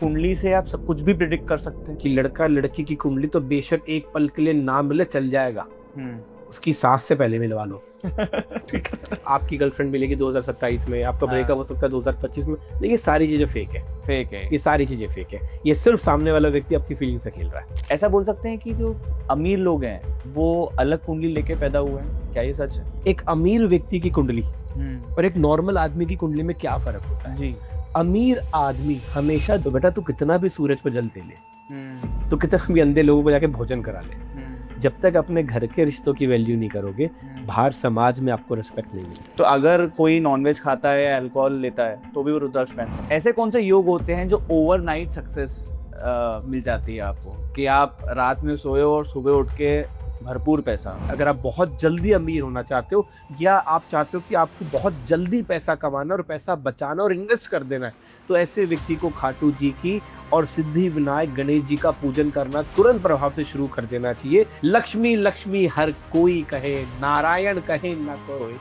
कुंडली से आप सब कुछ भी प्रिडिक्ट कर सकते हैं? कि लड़का लड़की की कुंडली तो बेशक एक पल के लिए ना मिले चल जाएगा, उसकी सास से पहले मिलवा लो। ठीक है। आपकी गर्लफ्रेंड मिलेगी 2027 में, आपका हाँ। ब्रेकअप हो सकता है 2025 में, लेकिन ये सारी चीजें फेक है। फेक है। ये सारी चीजें फेक है। ये सिर्फ सामने वाला व्यक्ति आपकी फीलिंग से खेल रहा है। ऐसा बोल सकते हैं कि जो अमीर लोग हैं वो अलग कुंडली लेके पैदा हुए हैं, क्या ये सच है? एक अमीर व्यक्ति की कुंडली और एक नॉर्मल आदमी की कुंडली में क्या फर्क होता है? जी। अमीर आदमी हमेशा तो बेटा तू कितना भी सूरज पे जल दे ले, तो कितना भी अंधे लोगों को जाके भोजन करा ले, जब तक अपने घर के रिश्तों की वैल्यू नहीं करोगे, बाहर समाज में आपको रिस्पेक्ट नहीं मिलती। तो अगर कोई नॉनवेज खाता है या अल्कोहल लेता है तो भी वो रुद्राक्ष पहन सकता है। ऐसे कौन से योग होते हैं जो ओवरनाइट सक्सेस मिल जाती है आपको, कि आप रात में सोए और सुबह उठ के भरपूर पैसा? अगर आप बहुत जल्दी अमीर होना चाहते हो या आप चाहते हो कि आपको बहुत जल्दी पैसा कमाना और पैसा बचाना और इन्वेस्ट कर देना है, तो ऐसे व्यक्ति को खाटू जी की और सिद्धि विनायक गणेश जी का पूजन करना तुरंत प्रभाव से शुरू कर देना चाहिए। लक्ष्मी लक्ष्मी हर कोई कहे, नारायण कहे न कोई,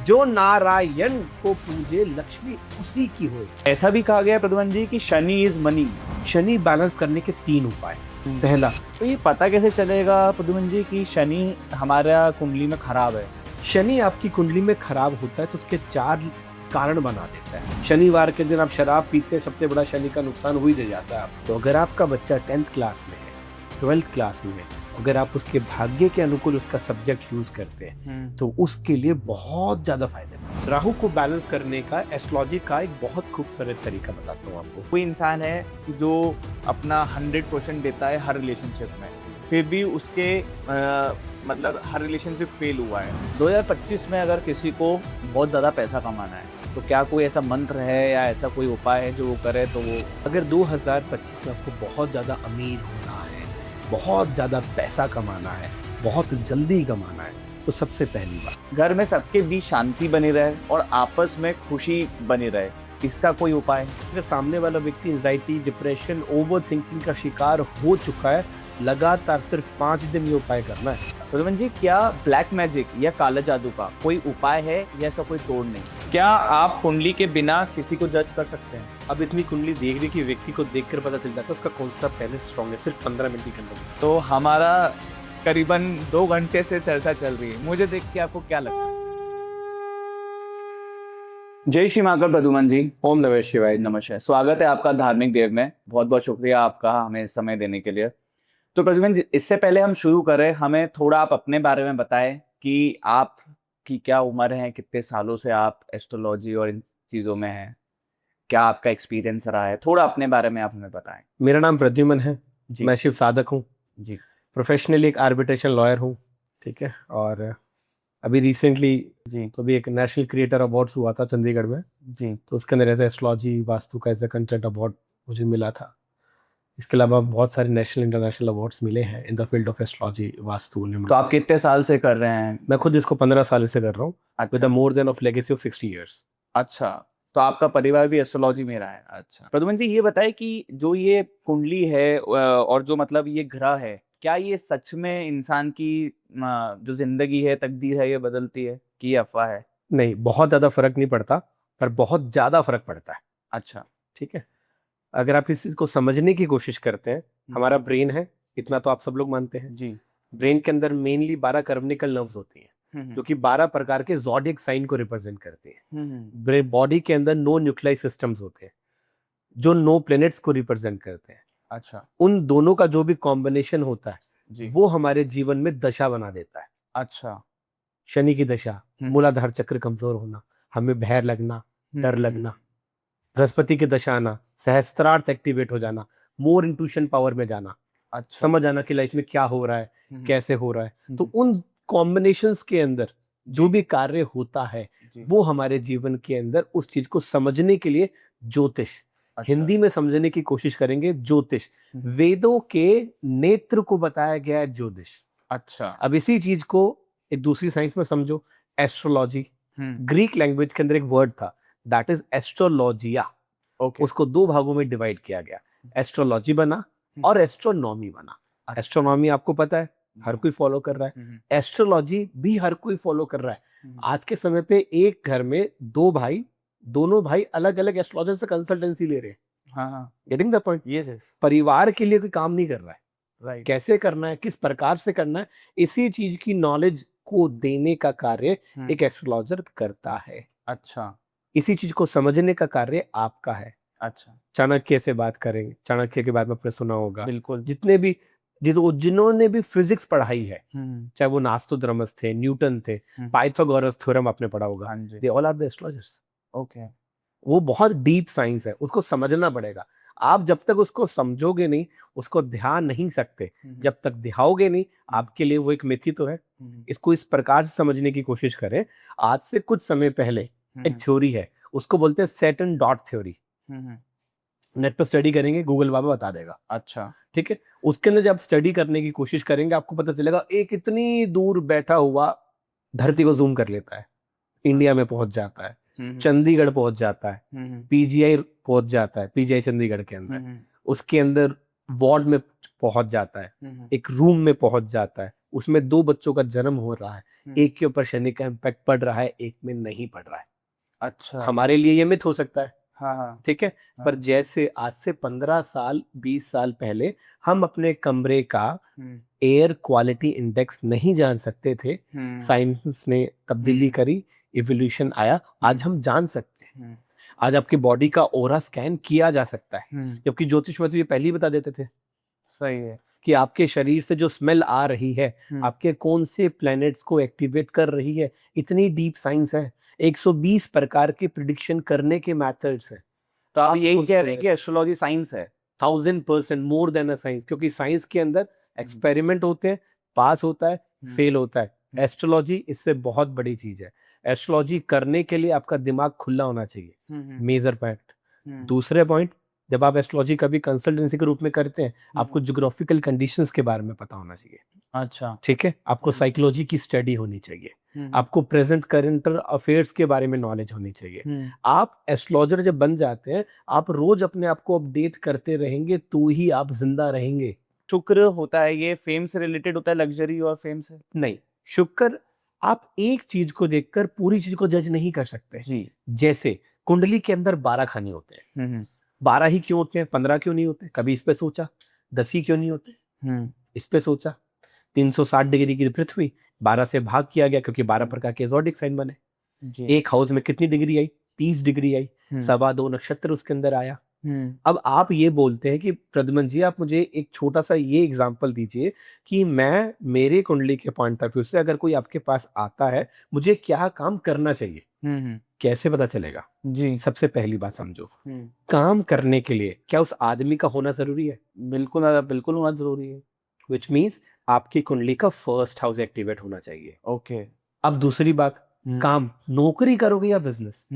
जो नारायण को पूजे लक्ष्मी उसी की हो। ऐसा भी कहा गया है प्रद्युमन जी कि Shani is money. Shani balance करने के 3 उपाय। पहला, तो ये पता कैसे चलेगा प्रद्युमन जी कि शनि हमारा कुंडली में खराब है? शनि आपकी कुंडली में खराब होता है तो उसके 4 कारण बना देता है। शनिवार के दिन आप शराब पीते हैं, सबसे बड़ा शनि का नुकसान हो ही दे जाता है आपको। तो अगर आपका बच्चा 10th क्लास में है, 12th क्लास में है, अगर आप उसके भाग्य के अनुकूल उसका सब्जेक्ट यूज करते हैं तो उसके लिए बहुत ज्यादा फायदेमंद। राहु को बैलेंस करने का एस्ट्रोलॉजी का एक बहुत खूबसूरत तरीका बताता हूँ आपको। कोई इंसान है जो अपना 100% देता है हर रिलेशनशिप में, फिर भी उसके मतलब हर रिलेशनशिप फेल हुआ है। 2025 में अगर किसी को बहुत ज़्यादा पैसा कमाना है तो क्या कोई ऐसा मंत्र है या ऐसा कोई उपाय है जो वो करे तो वो? अगर 2025 में आपको बहुत ज़्यादा अमीर होना है, बहुत ज़्यादा पैसा कमाना है, बहुत जल्दी कमाना है, तो सबसे पहली बात घर में सबके बीच शांति बनी रहे और आपस में खुशी बनी रहे, इसका कोई उपाय? अगर सामने वाला व्यक्ति एंजाइटी, डिप्रेशन, ओवर थिंकिंग का शिकार हो चुका है, लगातार सिर्फ 5 दिन ये उपाय करना है। प्रद्युमन जी, क्या ब्लैक मैजिक या काला जादू का कोई उपाय है या ऐसा कोई तोड़ नहीं? क्या आप कुंडली के बिना किसी को जज कर सकते हैं? अब इतनी कुंडली देखने की व्यक्ति को देखकर पता चल जाता है उसका कौन सा प्लैनेट स्ट्रॉन्ग है, सिर्फ 15 मिनट के अंदर। तो हमारा करीबन 2 घंटे से चर्चा चल रही है, मुझे देख के आपको क्या लगता है? जय श्री महाकाल प्रद्युमन जी। ओम नमः शिवाय। नमस्कार, स्वागत है आपका धार्मिक देव में। बहुत बहुत शुक्रिया आपका हमें समय देने के लिए। तो प्रद्युमन जी, इससे पहले हम शुरू करें, हमें थोड़ा आप अपने बारे में बताएं कि आप की क्या उम्र है, कितने सालों से आप एस्ट्रोलॉजी और इन चीज़ों में हैं, क्या आपका एक्सपीरियंस रहा है, थोड़ा अपने बारे में आप हमें बताएं। मेरा नाम प्रद्युमन है जी। मैं शिव साधक हूँ जी। प्रोफेशनली, एक आर्बिट्रेशन लॉयर हूँ, ठीक है। और अभी रिसेंटली जी। तो भी एक नेशनल क्रिएटर अवार्ड्स हुआ था चंडीगढ़ में, जी। तो उसके अंदर ऐसे एस्ट्रोलॉजी वास्तु का ऐसा कंटेंट अवार्ड मुझे मिला था। इसके अलावा बहुत सारे नेशनल इंटरनेशनल अवार्ड्स मिले हैं in the field of astrology vastu. तो आप कितने साल से कर रहे हैं? मैं खुद इसको 15 साल से कर रहा हूँ, with a more than of legacy of 60 years. अच्छा, तो आपका परिवार भी एस्ट्रोलॉजी में रहा है? अच्छा प्रद्युमन जी, ये बताइए कि जो ये कुंडली है और जो मतलब ये ग्रह है, क्या ये सच में इंसान की जो जिंदगी है, तकदीर है, ये बदलती है कि ये अफवाह है? नहीं, बहुत ज़्यादा फर्क नहीं पड़ता, पर बहुत ज़्यादा फर्क पड़ता है। अच्छा। ठीक है, अगर आप इस चीज़ को समझने की कोशिश करते हैं, हमारा ब्रेन है, इतना तो आप सब लोग मानते हैं जी। ब्रेन के अंदर मेनली 12 कर्वनिकल नर्व्स होती हैं जो कि 12 प्रकार के ज़ोडिएक साइन को रिप्रेजेंट करती हैं। बॉडी के अंदर 9 न्यूक्लियाई सिस्टम्स होते हैं जो 9 प्लैनेट्स को रिप्रेजेंट करते हैं। अच्छा। उन दोनों का जो भी कॉम्बिनेशन होता है जी। वो हमारे जीवन में दशा बना देता है। अच्छा। शनि की दशा, मूलाधार चक्र कमजोर होना, हमें भय लगना, डर लगना। बृहस्पति की दशा आना, सहस्त्रार्थ एक्टिवेट हो जाना, मोर इंट्यूशन पावर में जाना। अच्छा। समझ आना कि लाइफ में क्या हो रहा है, कैसे हो रहा है। तो उन कॉम्बिनेशंस के अंदर जो भी कार्य होता है वो हमारे जीवन के अंदर उस चीज को समझने के लिए ज्योतिष, अच्छा, हिंदी में समझने की कोशिश करेंगे ज्योतिष, वेदों के नेत्र को बताया गया है ज्योतिष। अच्छा। अब इसी चीज को एक दूसरी साइंस में समझो, एस्ट्रोलॉजी। ग्रीक लैंग्वेज के अंदर एक वर्ड था दैट इज एस्ट्रोलॉजिया। उसको 2 भागों में डिवाइड किया गया, एस्ट्रोलॉजी बना और एस्ट्रोनॉमी बना। एस्ट्रोनॉमी आपको पता है हर कोई फॉलो कर रहा है, एस्ट्रोलॉजी भी हर कोई फॉलो कर रहा है। आज के समय पे एक घर में 2 भाई, दोनों भाई अलग अलग एस्ट्रोलॉजर से कंसल्टेंसी ले रहे हैं। हाँ हाँ getting the point? Yes yes परिवार के लिए कोई काम नहीं कर रहा है, राइट कैसे करना है, किस प्रकार से करना है, इसी चीज की नॉलेज को देने का कार्य एक एस्ट्रोलॉजर करता है। अच्छा इसी चीज को समझने का कार्य आपका है। अच्छा चाणक्य से बात करेंगे, चाणक्य के बारे में आपने सुना होगा। बिल्कुल जितने भी जिन्होंने भी फिजिक्स पढ़ाई है, हम्म चाहे वो नास्टोड्रमस थे, न्यूटन थे, हम्म, पाइथागोरस थ्योरम आपने पढ़ा होगा, हाँ जी they all are the astrologers. Okay वो बहुत डीप साइंस है, उसको समझना पड़ेगा। आप जब तक उसको समझोगे नहीं, उसको ध्यान नहीं सकते, जब तक दिखाओगे नहीं, आपके लिए वो एक मिथी तो है। इसको इस प्रकार से समझने की कोशिश करें। आज से कुछ समय पहले एक थ्योरी है, उसको बोलते हैं सैटर्न डॉट थ्योरी। नेट पर स्टडी करेंगे, गूगल बाबा बता देगा। अच्छा ठीक है, उसके अंदर जब स्टडी करने की कोशिश करेंगे, आपको पता चलेगा एक इतनी दूर बैठा हुआ धरती को जूम कर लेता है, इंडिया में पहुंच जाता है, चंडीगढ़ पहुंच जाता है, पीजीआई पहुंच जाता है, पीजीआई चंडीगढ़ के अंदर, उसके अंदर वार्ड में पहुंच जाता है, एक रूम में पहुंच जाता है, उसमें 2 बच्चों का जन्म हो रहा है, एक के ऊपर शनि का इम्पैक्ट पड़ रहा है, एक में नहीं पड़ रहा है। अच्छा हमारे लिए ये मिथ हो सकता है, हाँ हाँ ठीक है, पर जैसे आज से 15 साल 20 साल पहले हम अपने कमरे का एयर क्वालिटी इंडेक्स नहीं जान सकते थे, साइंस ने तब्दीली करी, इवोल्यूशन आया, आज हम जान सकते हैं। आज आपकी बॉडी का ओरा स्कैन किया जा सकता है, जबकि ज्योतिष में तो ये पहले ही बता देते थे सही है कि आपके शरीर से जो स्मेल आ रही है, आपके कौन से प्लैनेट्स को एक्टिवेट कर रही है। इतनी डीप साइंस है, 120 प्रकार के प्रिडिक्शन करने के मेथड्स हैं। तो आप यही कह रहे हैं कि एस्ट्रोलॉजी साइंस है 1000% मोर देन अ साइंस, क्योंकि साइंस के अंदर एक्सपेरिमेंट होते हैं, पास होता है, फेल होता है। एस्ट्रोलॉजी इससे बहुत बड़ी चीज है। एस्ट्रोलॉजी करने के लिए आपका दिमाग खुला होना चाहिए, मेजर पॉइंट। दूसरे पॉइंट, जब आप एस्ट्रोलॉजी कभी कंसल्टेंसी के रूप में करते हैं, आपको ज्योग्राफिकल कंडीशंस के बारे में पता होना चाहिए। अच्छा ठीक है, आपको साइकोलॉजी की स्टडी होनी चाहिए, आपको प्रेजेंट करंट अफेयर्स के बारे में नॉलेज होनी चाहिए। आप एस्ट्रोलॉजर जब बन जाते हैं, आप रोज अपने आप को अपडेट करते रहेंगे, तो ही आप जिंदा रहेंगे। शुक्र होता है, ये फेम से रिलेटेड होता है, लग्जरी और फेम से नहीं, शुक्र आप एक चीज को देखकर पूरी चीज को जज नहीं कर सकते जी जैसे कुंडली के अंदर 12 खाने होते हैं, 12 ही क्यों होते हैं, 15 क्यों नहीं होते? कभी इस पे सोचा? 10 ही क्यों नहीं होते? इस पे सोचा? 360 डिग्री की पृथ्वी, 12 से भाग किया गया क्योंकि 12 प्रकार के ज़ोडिक साइन बने। एक हाउस में कितनी डिग्री आई? 30 डिग्री आई, 2.25 नक्षत्र उसके अंदर आया। अब आप ये बोलते हैं कि प्रद्युमन जी, आप मुझे एक छोटा सा ये एग्जांपल दीजिए कि मैं मेरे कुंडली के पॉइंट ऑफ व्यू से अगर कोई आपके पास आता है, मुझे क्या काम करना चाहिए? कैसे पता चलेगा? जी सबसे पहली बात समझो, काम करने के लिए क्या उस आदमी का होना जरूरी है? बिल्कुल बिल्कुल होना जरूरी है। विच मीन्स आपकी कुंडली का फर्स्ट हाउस एक्टिवेट होना चाहिए। ओके अब दूसरी बात, काम नौकरी करोगे या बिजनेस,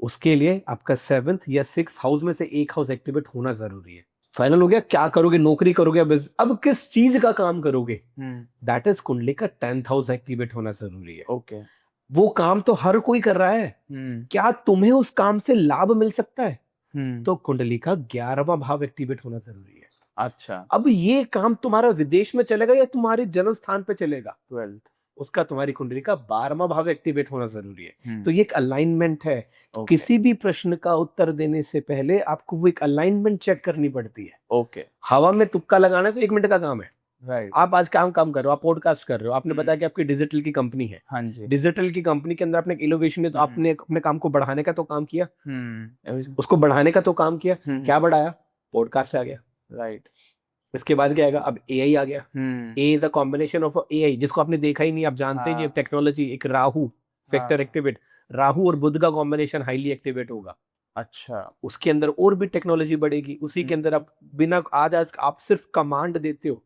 उसके लिए आपका 7th या 6th हाउस में से एक हाउस एक्टिवेट होना जरूरी है। फाइनल हो गया, क्या करोगे, नौकरी करोगे या बिजनेस। अब किस चीज का काम करोगे, दैट इज कुंडली का 10th हाउस एक्टिवेट होना जरूरी है। ओके वो काम तो हर कोई कर रहा है, क्या तुम्हें उस काम से लाभ मिल सकता है? तो कुंडली का 11वां भाव एक्टिवेट होना जरूरी है। अच्छा अब ये काम तुम्हारा विदेश में चलेगा या तुम्हारे जन्म स्थान पे चलेगा, 12th उसका तुम्हारी कुंडली का 12वां भाव एक्टिवेट होना जरूरी है। तो ये एक अलाइनमेंट है। तो Okay. किसी भी प्रश्न का उत्तर देने से पहले आपको वो एक अलाइनमेंट चेक करनी पड़ती है। ओके हवा में तुक्का लगाना तो 1 मिनट का काम है। राइट आप आज काम कर रहे हो, आप पॉडकास्ट कर रहे हो, आपने बताया कि आपकी डिजिटल की कंपनी है। हाँ जी डिजिटल की कंपनी के अंदर आपने इनोवेशन है, तो आपने अपने काम को बढ़ाने का तो काम किया, हम्म उसको बढ़ाने का तो काम किया। क्या बढ़ाया? पॉडकास्ट आ गया। राइट इसके बाद क्या आएगा? अब एआई आ गया। A is a combination of AI, जिसको आपने देखा ही नहीं, आप जानते ही नहीं टेक्नोलॉजी। एक राहु फैक्टर एक्टिवेट, राहु और बुध का कॉम्बिनेशन हाईली एक्टिवेट होगा। अच्छा उसके अंदर और भी टेक्नोलॉजी बढ़ेगी। उसी के अंदर आप बिना आज आप सिर्फ कमांड देते हो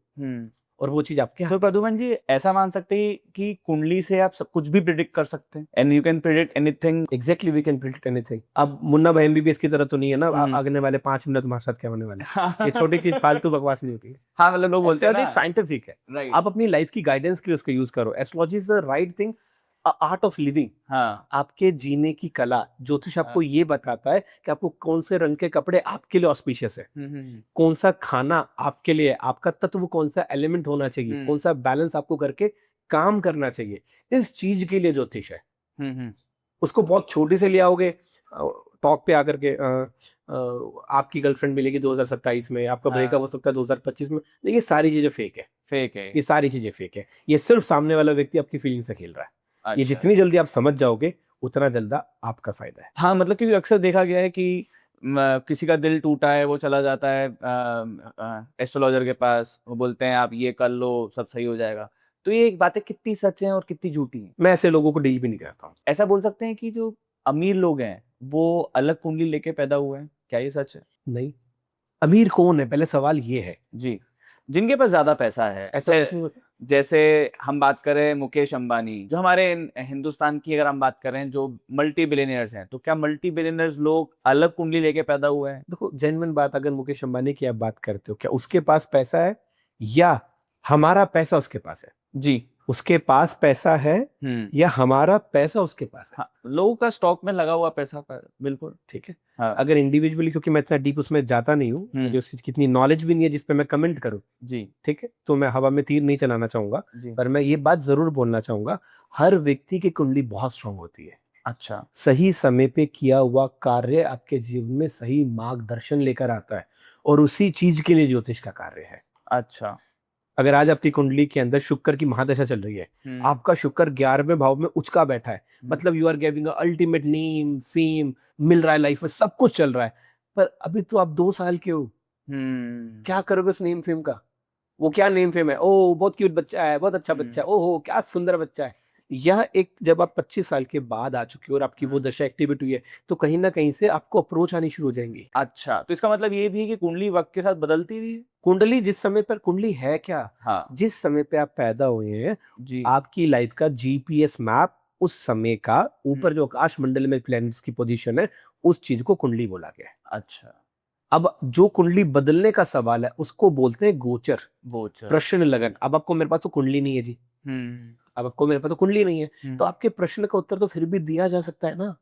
और वो चीज आपके तो प्रद्युमन जी, ऐसा मान सकते हैं कि कुंडली से आप सब कुछ भी प्रिडिक्ट कर सकते हैं, and you can predict anything. Exactly, we can predict anything. अब मुन्ना भाई एमबीबीएस की तरह तो नहीं है ना, आगने वाले 5 मिनट तुम्हारे साथ क्या होने वाले। ये छोटी चीज फालतू बकवास नहीं होती है। हाँ मतलब लोग बोलते हैं ना, साइंटिफिक है। राइट आप अपनी लाइफ की गाइडेंस के लिए उसका यूज करो। Astrology is the right thing, art of living. हाँ आपके जीने की कला। ज्योतिष आपको ये बताता है कि आपको कौन से रंग के कपड़े आपके लिए ऑस्पिशियस है, कौन सा खाना आपके लिए, आपका तत्व कौन सा एलिमेंट होना चाहिए, कौन सा बैलेंस आपको करके काम करना चाहिए। इस चीज के लिए ज्योतिष है। उसको बहुत छोटी से ले आओगे टॉक पे आकर के आपकी गर्लफ्रेंड मिलेगी 2027 में, आपका हाँ। ब्रेकअप हो सकता है 2025 में, लेकिन ये सारी चीजें फेक है। फेक है। ये सारी चीजें फेक है। ये सिर्फ सामने वाला व्यक्ति आपकी फीलिंग से खेल रहा है। ये अच्छा। जितनी जल्दी आप समझ जाओगे उतना जल्दा आपका फायदा है। हाँ, मतलब क्योंकि अक्सर देखा गया है कि किसी का दिल टूटा है, वो चला जाता है एस्ट्रोलॉजर के पास, वो बोलते हैं आप ये कर लो सब सही हो जाएगा। तो ये बातें कितनी सच हैं और कितनी झूठी हैं? मैं ऐसे लोगों को डील भी नहीं करता हूँ। ऐसा बोल सकते हैं कि जो अमीर लोग हैं वो अलग कुंडली लेके पैदा हुए हैं, क्या ये सच है? नहीं, अमीर कौन है पहले सवाल ये है। जी, जिनके पास ज्यादा पैसा है, ऐसा कुछ नहीं होता। जैसे हम बात करें मुकेश अंबानी, जो हमारे हिंदुस्तान की अगर हम बात करें जो मल्टी बिलियनियर्स हैं, तो क्या मल्टी बिलियनियर्स लोग अलग कुंडली लेके पैदा हुए हैं? देखो जेन्युइन बात, अगर मुकेश अंबानी की आप बात करते हो, क्या उसके पास पैसा है या हमारा पैसा उसके पास है? जी। उसके पास पैसा है या हमारा पैसा उसके पास है? हाँ, लोगों का स्टॉक में लगा हुआ पैसा बिल्कुल। ठीक है। हाँ। अगर इंडिविजुअली, क्योंकि मैं इतना डीप उसमें जाता नहीं हूँ, मुझे उसकी कितनी नॉलेज भी नहीं है जिसपे मैं कमेंट करूँ, जी। ठीक है, तो मैं हवा में तीर नहीं चलाना चाहूंगा, जी। पर मैं ये बात जरूर बोलना चाहूंगा, हर व्यक्ति की कुंडली बहुत स्ट्रांग होती है। अच्छा। सही समय पे किया हुआ कार्य आपके जीवन में सही मार्गदर्शन लेकर आता है, और उसी चीज के लिए ज्योतिष का कार्य है। अच्छा। अगर आज आपकी कुंडली के अंदर शुक्र की महादशा चल रही है, आपका शुक्र 11वें भाव में उचका बैठा है, मतलब you are giving ultimate name fame, मिल रहा है लाइफ में, सब कुछ चल रहा है, पर अभी तो आप 2 साल के हो। क्या करोगे उस नेम फेम का? वो क्या नेम फेम है? ओ बहुत क्यूट बच्चा है, बहुत अच्छा बच्चा है, ओहो क्या सुंदर बच्चा है। यह एक, जब आप 25 साल के बाद आ चुके हो और आपकी वो दशा एक्टिवेट हुई है, तो कहीं ना कहीं से आपको अप्रोच आनी शुरू हो जाएंगी। अच्छा, तो इसका मतलब ये भी है कि कुंडली वक्त के साथ बदलती भी है? कुंडली जिस समय पर, कुंडली है क्या, हाँ। जिस समय पे आप पैदा हुए हैं, जी। आपकी लाइफ का जीपीएस मैप, उस समय का ऊपर जो आकाश मंडल में प्लैनेट्स की पोजीशन है, उस चीज को कुंडली बोला गया है। अच्छा। अब जो कुंडली बदलने का सवाल है उसको बोलते हैं गोचर, गोचर। प्रश्न लगन। अब आपको मेरे पास तो कुंडली नहीं है जी, अब आपको मेरे पास तो कुंडली नहीं है, तो आपके प्रश्न का उत्तर तो फिर भी दिया जा सकता है ना।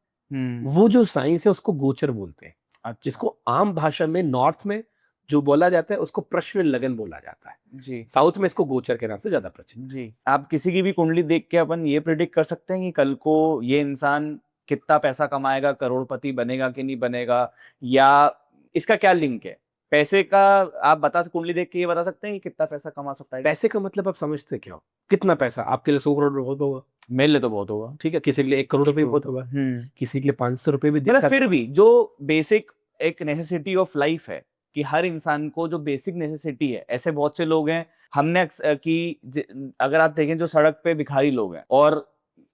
वो जो साइंस है उसको गोचर बोलते हैं। अच्छा। जिसको आम भाषा में नॉर्थ में जो बोला जाता है उसको प्रश्न लगन बोला जाता है। जी। साउथ में इसको गोचर के नाम से ज्यादा प्रचलित। जी, आप किसी की भी कुंडली देख के अपन ये प्रिडिक्ट कर सकते हैं कि कल को ये इंसान कितना पैसा कमाएगा, करोड़पति बनेगा कि नहीं बनेगा, या इसका क्या लिंक है? पैसे का आप कुंडली देख के ये बता सकते हैं कि कितना पैसा कमा सकता है? पैसे का मतलब आप समझते क्या हो? कितना पैसा आपके लिए? 100 करोड़ बहुत होगा, मेरे लिए तो बहुत होगा। ठीक है, किसी के लिए 1 करोड़ रुपए बहुत होगा, किसी के लिए 500 रुपए भी मतलब दिक्कत। फिर भी जो बेसिक एक नेसेसिटी ऑफ लाइफ है कि हर इंसान को जो बेसिक नेसेसिटी है, ऐसे बहुत से लोग हैं हमने अगर आप देखें जो सड़क पे भिखारी लोग हैं और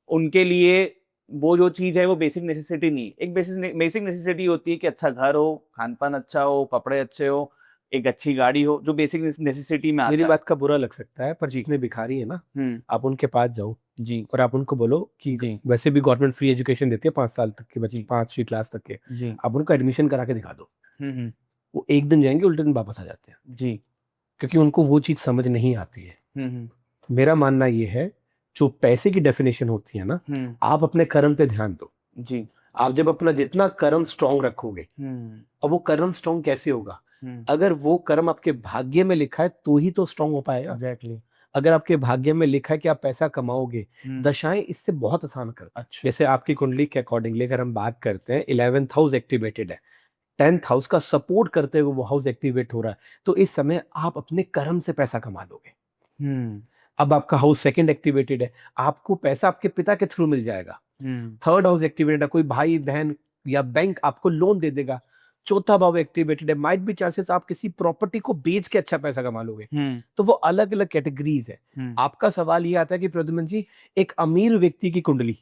उनके लिए वो जो चीज है वो बेसिक नेसेसिटी नहीं, एक बेसिक नेसेसिटी होती है कि अच्छा घर हो, खान पान अच्छा हो, कपड़े अच्छे हो, एक अच्छी गाड़ी हो, जो बेसिक नेसेसिटी में आता मेरी है। बात का बुरा लग सकता है, पर जितने भिखारी है ना, आप उनके पास जाओ जी। और आप उनको बोलो कि जी। वैसे भी गवर्नमेंट फ्री एजुकेशन देती है 5 साल तक के बच्चे, 5वीं क्लास तक के, जी। आप उनको एडमिशन करा के दिखा दो, वो एक दिन जाएंगे, उल्टे दिन वापस आ जाते हैं। जी। क्योंकि उनको वो चीज समझ नहीं आती है। मेरा मानना ये है, जो पैसे की डेफिनेशन होती है ना, आप अपने कर्म पे ध्यान दो। जी। आप जब अपना जितना कर्म स्ट्रांग रखोगे, अब वो कर्म स्ट्रांग कैसे होगा? अगर वो कर्म आपके भाग्य में लिखा है तो ही तो स्ट्रांग हो पाएगा। एग्जैक्टली। अगर आपके भाग्य में लिखा है कि आप पैसा कमाओगे, दशाएं इससे बहुत आसान कर। अच्छा। जैसे आपकी कुंडली के अकॉर्डिंगली अगर हम बात करते हैं, 11th हाउस एक्टिवेटेड है, 10th हाउस का सपोर्ट करते हुए वो हाउस एक्टिवेट हो रहा है, तो इस समय आप अपने कर्म से पैसा कमा लोगे। अब आपका हाउस सेकंड एक्टिवेटेड है, आपको पैसा आपके पिता के थ्रू मिल जाएगा। 3rd हाउस एक्टिवेटेड है, कोई भाई बहन या बैंक आपको लोन दे देगा। 4था भाव एक्टिवेटेड है, माइट बी चांसेस आप किसी प्रॉपर्टी को बेच के अच्छा पैसा कमा लोगे। तो वो अलग अलग कैटेगरीज है। आपका सवाल ये आता है कि प्रद्युमन जी, एक अमीर व्यक्ति की कुंडली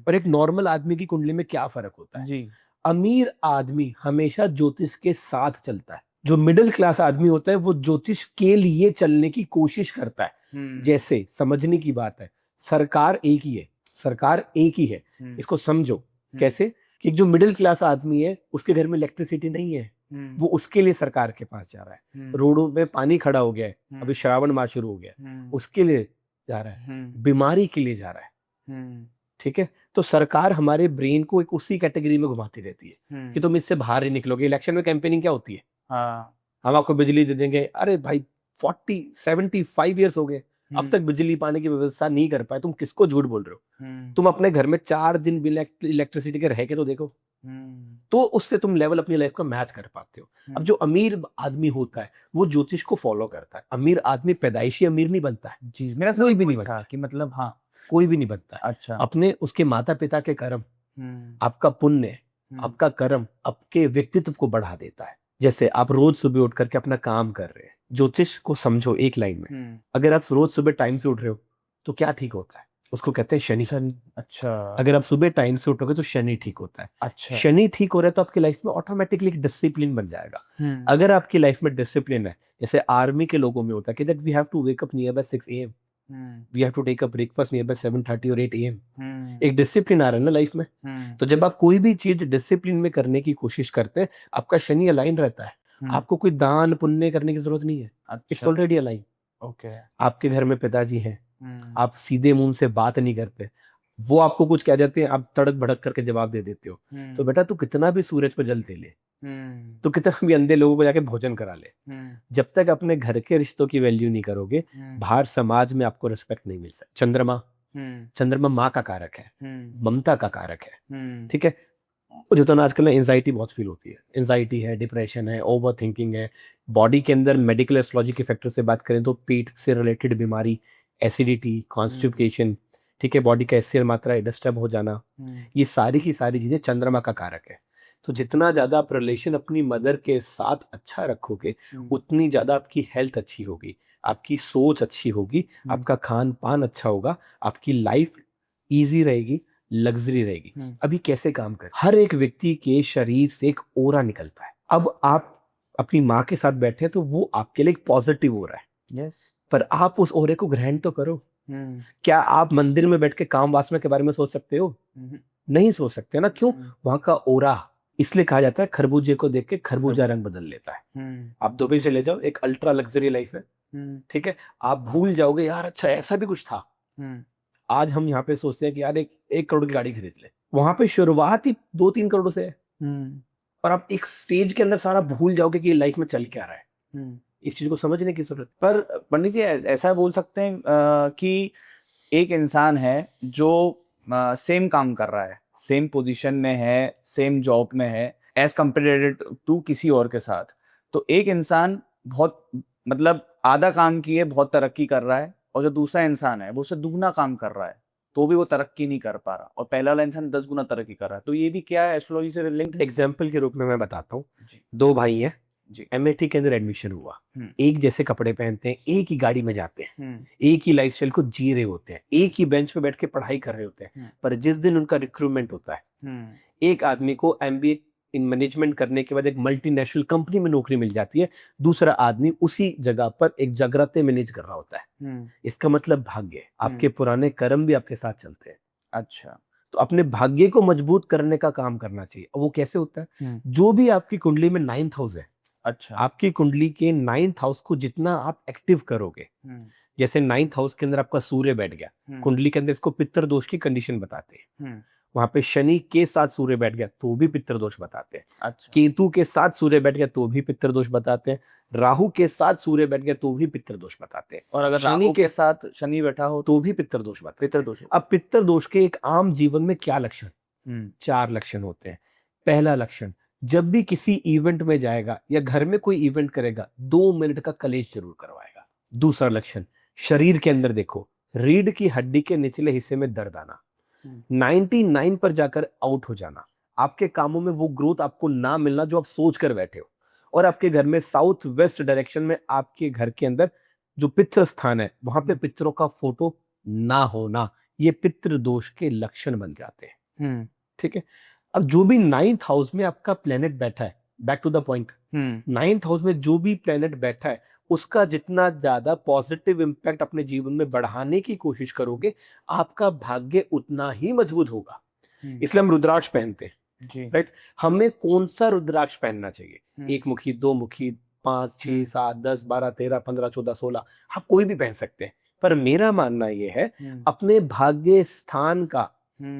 और एक नॉर्मल आदमी की कुंडली में क्या फर्क होता है? जी। अमीर आदमी हमेशा ज्योतिष के साथ चलता है, जो मिडिल क्लास आदमी होता है वो ज्योतिष के लिए चलने की कोशिश करता है। जैसे समझने की बात है, सरकार एक ही है, सरकार एक ही है, इसको समझो। कैसे? कि जो मिडिल क्लास आदमी है उसके घर में इलेक्ट्रिसिटी नहीं है, वो उसके लिए सरकार के पास जा रहा है। रोडों में पानी खड़ा हो गया है, अभी श्रावण मास शुरू हो गया, उसके लिए जा रहा है। बीमारी के लिए जा रहा है। ठीक है, तो सरकार हमारे ब्रेन को एक उसी कैटेगरी में घुमाती रहती है कि तुम इससे बाहर ही निकलोगे। इलेक्शन में कैंपेनिंग क्या होती है? हाँ। हम आपको बिजली दे देंगे। अरे भाई 75 ईयर्स हो गए, अब तक बिजली पानी की व्यवस्था नहीं कर पाए, तुम किसको झूठ बोल रहे हो? तुम अपने घर में 4 दिन बिना इलेक्ट्रिसिटी के रह के तो देखो। तो उससे तुम लेवल अपनी लाइफ का मैच कर पाते हो। अब जो अमीर आदमी होता है वो ज्योतिष को फॉलो करता है। अमीर आदमी पैदाइशी अमीर नहीं बनता है, जी मेरा कोई कोई भी नहीं था बनता, कि मतलब हाँ। कोई भी नहीं बनता है। अच्छा। अपने उसके माता पिता के कर्म, आपका पुण्य, आपका कर्म आपके व्यक्तित्व को बढ़ा देता है। जैसे आप रोज सुबह उठ करके अपना काम कर रहे हैं, ज्योतिष को समझो एक लाइन में। अगर आप रोज सुबह टाइम से उठ रहे हो तो क्या ठीक होता है? उसको कहते हैं शनि। अच्छा। अगर आप सुबह टाइम से उठोगे तो शनि ठीक होता है। अच्छा। शनि ठीक हो रहा है तो आपकी लाइफ में ऑटोमेटिकली एक डिसिप्लिन बन जाएगा। अगर आपकी लाइफ में डिसिप्लिन है, जैसे आर्मी के लोगों में होता है कि that we have to wake up near by 6 AM, we have to take a breakfast near by 7:30 और 8 AM। एक डिसिप्लिन आ रहा है ना लाइफ में। तो जब आप कोई भी चीज डिसिप्लिन में करने की कोशिश करते हैं, आपका शनि अलाइन रहता है। आपको कोई दान पुण्य करने की जरूरत नहीं है, इट्स ऑलरेडी अलाइन। ओके। आपके घर में पिताजी हैं, आप सीधे मुंह से बात नहीं करते, वो आपको कुछ कह जाते हैं, आप तड़क भड़क करके जवाब दे देते हो। तो बेटा तू कितना भी सूरज पर जल दे ले, तो कितना भी अंधे लोगों को जाके भोजन करा ले, जब तक अपने घर के रिश्तों की वैल्यू नहीं करोगे, बाहर समाज में आपको रिस्पेक्ट नहीं मिल सकता। चंद्रमा, चंद्रमा माँ का कारक है, ममता का कारक है, ठीक है। मुझे तो ना आजकल ना एंजाइटी बहुत फील होती है, एंजाइटी है, डिप्रेशन है, ओवर थिंकिंग है। बॉडी के अंदर मेडिकल एस्ट्रोलॉजी के फैक्टर से बात करें तो पेट से रिलेटेड बीमारी, एसिडिटी, कॉन्स्टिपेशन, ठीक है, बॉडी का एसिड मात्रा डिस्टर्ब हो जाना, ये सारी की सारी चीजें चंद्रमा का कारक है। तो जितना ज्यादा आप रिलेशन अपनी मदर के साथ अच्छा रखोगे, उतनी ज्यादा आपकी हेल्थ अच्छी होगी, आपकी सोच अच्छी होगी, आपका खान पान अच्छा होगा, आपकी लाइफ इजी रहेगी, लग्जरी रहेगी। अभी कैसे काम कर, हर एक व्यक्ति के शरीर से एक ओरा निकलता है। अब आप अपनी माँ के साथ बैठे हैं तो वो आपके लिए एक पॉजिटिव ओरा है। यस। पर आप उस ओरे को ग्रहण तो करो। क्या आप मंदिर में बैठ के काम वासना के बारे में सोच सकते हो? नहीं सोच सकते ना। क्यों? वहां का ओरा, इसलिए कहा जाता है खरबूजे को देख के खरबूजा रंग बदल लेता है। आप दुबई चले जाओ, एक अल्ट्रा लग्जरी लाइफ है, ठीक है, आप भूल जाओगे यार अच्छा ऐसा भी कुछ था। आज हम यहाँ पे सोचते हैं कि यार एक करोड़ की गाड़ी खरीद ले, वहां पे शुरुआत ही 2-3 करोड़ से है, और आप एक स्टेज के अंदर सारा भूल जाओगे कि लाइफ में चल क्या रहा है। इस चीज को समझने की जरूरत। पर पंडित जी ऐसा बोल सकते हैं कि एक इंसान है जो सेम काम कर रहा है, सेम पोजीशन में है, सेम जॉब में है, एज कम्पेरेटेड टू किसी और के साथ, तो एक इंसान बहुत मतलब आधा काम किए बहुत तरक्की कर रहा है, और जो दूसरा इंसान है वो उससे दुगना काम कर रहा है तो भी वो तरक्की नहीं कर पा रहा, और पहला वाला इंसान 10 गुना तरक्की कर रहा है। तो ये भी क्या है, एस्ट्रोलॉजी से लिंक्ड? एग्जाम्पल के रूप में मैं बताता हूँ। दो भाई हैं जी, एमआईटी के अंदर एडमिशन हुआ, एक जैसे कपड़े पहनते हैं, एक ही गाड़ी में जाते हैं, एक ही लाइफस्टाइल को जी रहे होते हैं, एक ही बेंच पे बैठ के पढ़ाई कर रहे होते हैं, पर जिस दिन उनका रिक्रूटमेंट होता है, एक आदमी को एमबीए इन मैनेजमेंट करने के बाद एक मल्टीनेशनल कंपनी में नौकरी मिल जाती है, दूसरा आदमी उसी जगह पर एक जगराते मैनेज कर रहा होता है। इसका मतलब भाग्य, आपके पुराने कर्म भी आपके साथ चलते हैं। अच्छा, तो अपने भाग्य को मजबूत करने का काम करना चाहिए। वो कैसे होता है? जो भी आपकी कुंडली में 9th हाउस है, अच्छा, आपकी कुंडली के 9th हाउस को जितना आप एक्टिव करोगे, जैसे 9th हाउस के अंदर आपका सूर्य बैठ गया, कुंडली के अंदर इसको पितृ दोष की कंडीशन बताते हैं। वहां पे शनि के साथ सूर्य बैठ गया तो भी पितृ दोष बताते हैं। अच्छा, केतु के साथ सूर्य बैठ गया तो भी पितृ दोष बताते हैं। राहु के साथ सूर्य बैठ गया तो भी पितृ दोष बताते हैं। और अगर शनि के साथ शनि बैठा हो तो भी पितृ दोष बताते हैं। पितृ दोष। अब पितृ दोष के एक आम जीवन में क्या लक्षण? 4 लक्षण होते हैं। पहला लक्षण, जब भी किसी इवेंट में जाएगा या घर में कोई इवेंट करेगा 2 मिनट का कलेश जरूर करवाएगा। दूसरा लक्षण, शरीर के अंदर देखो, रीढ़ की हड्डी के निचले हिस्से में दर्द आना, 99 पर जाकर आउट हो जाना, आपके कामों में वो ग्रोथ आपको ना मिलना जो आप सोच कर बैठे हो, और आपके घर में साउथ वेस्ट डायरेक्शन में आपके घर के अंदर जो पितृ स्थान है वहां पे पितरों का फोटो ना होना, ये पितृ दोष के लक्षण बन जाते हैं। ठीक है। अब जो भी 9th हाउस में आपका प्लेनेट बैठा है, back to the point, 9th house में जो भी प्लेनेट बैठा है उसका जितना ज्यादा पॉजिटिव इंपैक्ट अपने जीवन में बढ़ाने की कोशिश करोगे, आपका भाग्य उतना ही मजबूत होगा। इसलिए हम रुद्राक्ष पहनते हैं, राइट? हमें कौन सा रुद्राक्ष पहनना चाहिए? 1 मुखी, 2 मुखी, 5, 6, 7, 10, 12, 13, 15, 14, 16, आप कोई भी पहन सकते हैं। पर मेरा मानना यह है, अपने भाग्य स्थान का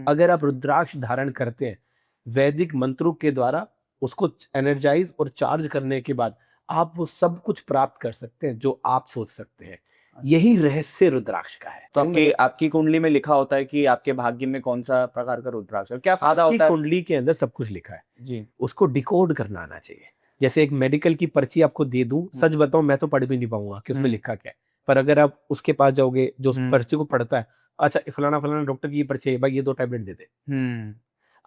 अगर आप रुद्राक्ष धारण करते हैं, वैदिक मंत्रों के द्वारा उसको एनर्जाइज और चार्ज करने के बाद आप वो सब कुछ प्राप्त कर सकते हैं जो आप सोच सकते हैं। यही रहस्य रुद्राक्ष का है। तो आपकी कुंडली में लिखा होता है कि आपके भाग्य में कौन सा प्रकार का रुद्राक्ष है, क्या फायदा आपकी होता है? कुंडली के अंदर सब कुछ लिखा है जी। उसको डिकोड करना आना चाहिए। जैसे एक मेडिकल की पर्ची आपको दे दूं, सच बताऊं मैं तो पढ़ भी नहीं पाऊंगा कि उसमें लिखा क्या है, पर अगर आप उसके पास जाओगे जो उस पर्ची को पढ़ता है, अच्छा फलाना फलाना डॉक्टर की ये पर्ची है भाई, ये 2 टैबलेट दे दे।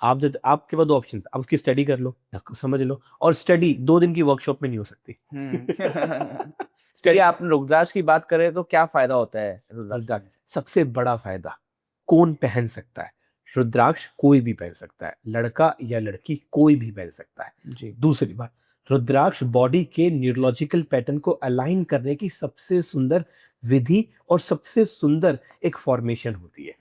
आप जब आपके पास 2 ऑप्शन, आप उसकी स्टडी कर लो, उसको समझ लो, और स्टडी 2 दिन की वर्कशॉप में नहीं हो सकती। चलिए, आपने रुद्राक्ष की बात करें तो क्या फायदा होता है रुद्राक्ष? सबसे बड़ा फायदा, कौन पहन सकता है? रुद्राक्ष कोई भी पहन सकता है, लड़का या लड़की कोई भी पहन सकता है जी। दूसरी बात, रुद्राक्ष बॉडी के न्यूरोलॉजिकल पैटर्न को अलाइन करने की सबसे सुंदर विधि और सबसे सुंदर एक फॉर्मेशन होती है।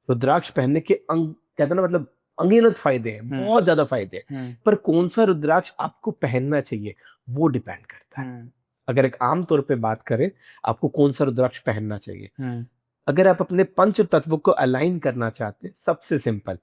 रुद्राक्ष पहनने के कहते हैं ना, मतलब अनगिनत फायदे हैं, बहुत ज्यादा फायदे हैं, पर कौन सा रुद्राक्ष आपको पहनना चाहिए वो डिपेंड करता है। अगर एक आम तौर पे बात करें, आपको कौन सा रुद्राक्ष पहनना चाहिए, अगर आप अपने पंच तत्व को अलाइन करना चाहते हैं, सबसे सिंपल,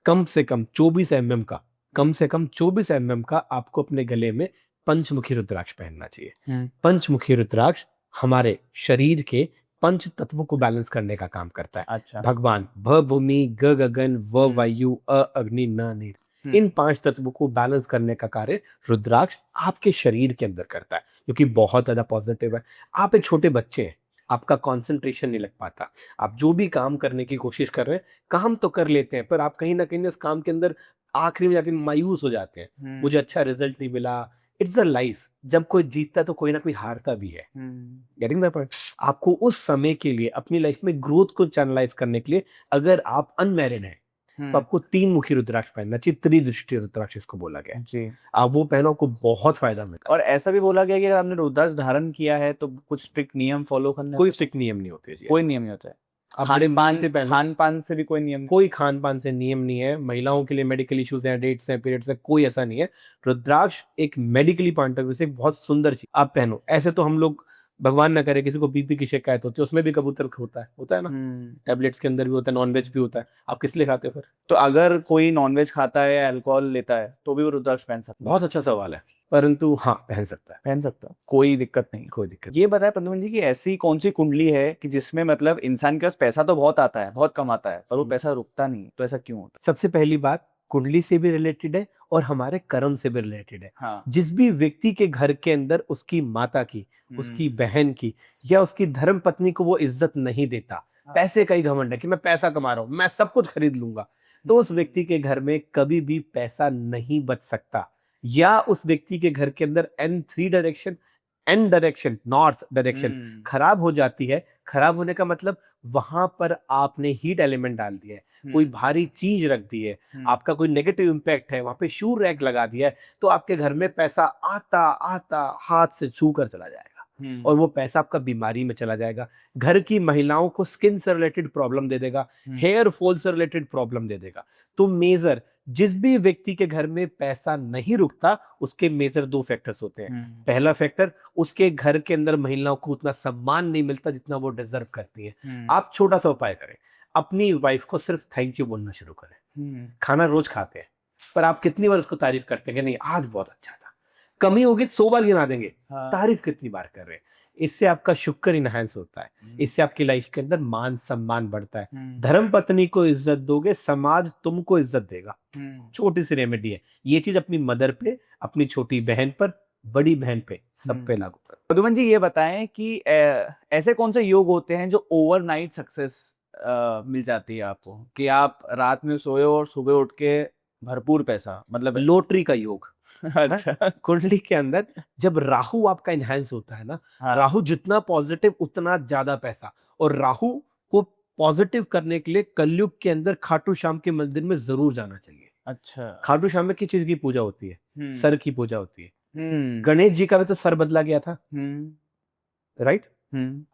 कम से कम 24 mm का, कम से कम 24 mm का आपको अपने गले में पंचमुखी रुद्राक्ष पहनना चाहिए। पंचमुखी रुद्राक्ष हमारे शरीर के पंच तत्वों को बैलेंस करने का काम करता है। अच्छा। भगवान भ भूमि ग गगन व वायु अ अग्नि न नीर, इन 5 तत्वों को बैलेंस करने का कार्य रुद्राक्ष आपके शरीर के अंदर करता है, क्योंकि बहुत ज्यादा पॉजिटिव है। आप एक छोटे बच्चे हैं, आपका कंसंट्रेशन नहीं लग पाता, आप जो भी काम करने की कोशिश कर रहे हैं, काम तो कर लेते हैं, पर आप कहीं ना कहीं उस काम के अंदर आखिरी में जाके मायूस हो जाते हैं, मुझे अच्छा रिजल्ट नहीं मिला। इट्स अ लाइफ, जब कोई जीतता है तो कोई ना कोई हारता भी है। Getting the point? आपको उस समय के लिए अपनी लाइफ में ग्रोथ को चैनलाइज करने के लिए, अगर आप अनमैरिड हैं तो आपको 3 मुखी रुद्राक्ष पहनना चाहिए, त्रिदृष्टि रुद्राक्ष इसको बोला गया है जी। आप वो पहनो, आपको बहुत फायदा मिलता है। और ऐसा भी बोला गया कि अगर आपने रुद्राक्ष धारण किया है तो कुछ स्ट्रिक्ट नियम फॉलो करना। कोई स्ट्रिक्ट नियम नहीं होते जी, कोई नियम नहीं होता है। खान पान से भी कोई नियम? कोई खान पान से नियम नहीं है। महिलाओं के लिए मेडिकल इश्यूज हैं, डेट्स हैं, पीरियड्स हैं, कोई ऐसा नहीं है। रुद्राक्ष एक मेडिकली पॉइंट ऑफ व्यू से एक बहुत सुंदर चीज, आप पहनो। ऐसे तो हम लोग, भगवान ना करे किसी को बीपी की शिकायत होती है, उसमें भी कबूतर होता है ना, टैबलेट्स के अंदर भी होता है, नॉनवेज भी होता है, आप किस लिए खाते हो फिर? तो अगर कोई नॉनवेज खाता है या अल्कोहल लेता है तो भी वो रुद्राक्ष पहन सकता है? बहुत अच्छा सवाल है, परंतु हाँ पहन सकता है। पहन सकता है, कोई दिक्कत नहीं। कोई दिक्कत। ये बताए प्रद्युम्न जी कि ऐसी कौन सी कुंडली है कि जिसमें मतलब इंसान के पास पैसा तो बहुत आता है, बहुत कमाता है, पर वो पैसा रुकता नहीं, तो ऐसा क्यों होता है? सबसे पहली बात, कुंडली से भी रिलेटेड है और हमारे कर्म से भी रिलेटेड है। हाँ। जिस भी व्यक्ति के घर के अंदर उसकी माता की, उसकी बहन की या उसकी धर्म पत्नी को वो इज्जत नहीं देता, पैसे का ही घमंड है कि मैं पैसा कमा रहा हूं, मैं सब कुछ खरीद लूंगा, तो उस व्यक्ति के घर में कभी भी पैसा नहीं बच सकता। या उस व्यक्ति के घर के अंदर N3 direction, N direction, north direction खराब हो जाती है। खराब होने का मतलब वहां पर आपने हीट एलिमेंट डाल दिया है, कोई भारी चीज रख दी है, आपका कोई नेगेटिव इंपैक्ट है, वहां पे शू रैक लगा दिया है, तो आपके घर में पैसा आता आता हाथ से छू कर चला जाएगा और वो पैसा आपका बीमारी में चला जाएगा। घर की महिलाओं को स्किन से रिलेटेड प्रॉब्लम दे देगा, हेयर फॉल से रिलेटेड प्रॉब्लम दे देगा। तो मेजर, जिस भी व्यक्ति के घर में पैसा नहीं रुकता, उसके मेजर 2 फैक्टर्स होते हैं। पहला फैक्टर, उसके घर के अंदर महिलाओं को उतना सम्मान नहीं मिलता जितना वो डिजर्व करती है। आप छोटा सा उपाय करें, अपनी वाइफ को सिर्फ थैंक यू बोलना शुरू करें। खाना रोज खाते हैं, पर आप कितनी बार उसको तारीफ करते हैं कि नहीं आज बहुत अच्छा था, कमी होगी 100 बार गिना देंगे, तारीफ कितनी बार कर रहे हैं। इससे आपका शुक्र इनहैंस होता है, इससे आपकी लाइफ के अंदर मान सम्मान बढ़ता है। धर्म पत्नी को इज्जत दोगे, समाज तुमको इज्जत देगा। छोटी सी रेमेडी है, ये चीज अपनी मदर पे, अपनी छोटी बहन पर, बड़ी बहन पे, सब पे लागू करो। प्रद्युम्न जी ये बताएं कि ऐसे कौन से योग होते हैं जो ओवरनाइट सक्सेस मिल जाती है आपको, कि आप रात में सोए और सुबह उठ के भरपूर पैसा, मतलब लॉटरी का योग। अच्छा। कुंडली के अंदर जब राहु आपका इनहैंस होता है ना, राहु जितना पॉजिटिव उतना ज्यादा पैसा। और राहु को पॉजिटिव करने के लिए कलयुग के अंदर खाटू श्याम के मंदिर में जरूर जाना चाहिए। अच्छा। खाटू श्याम में किस चीज की पूजा होती है? सर की पूजा होती है। गणेश जी का भी तो सर बदला गया था, राइट?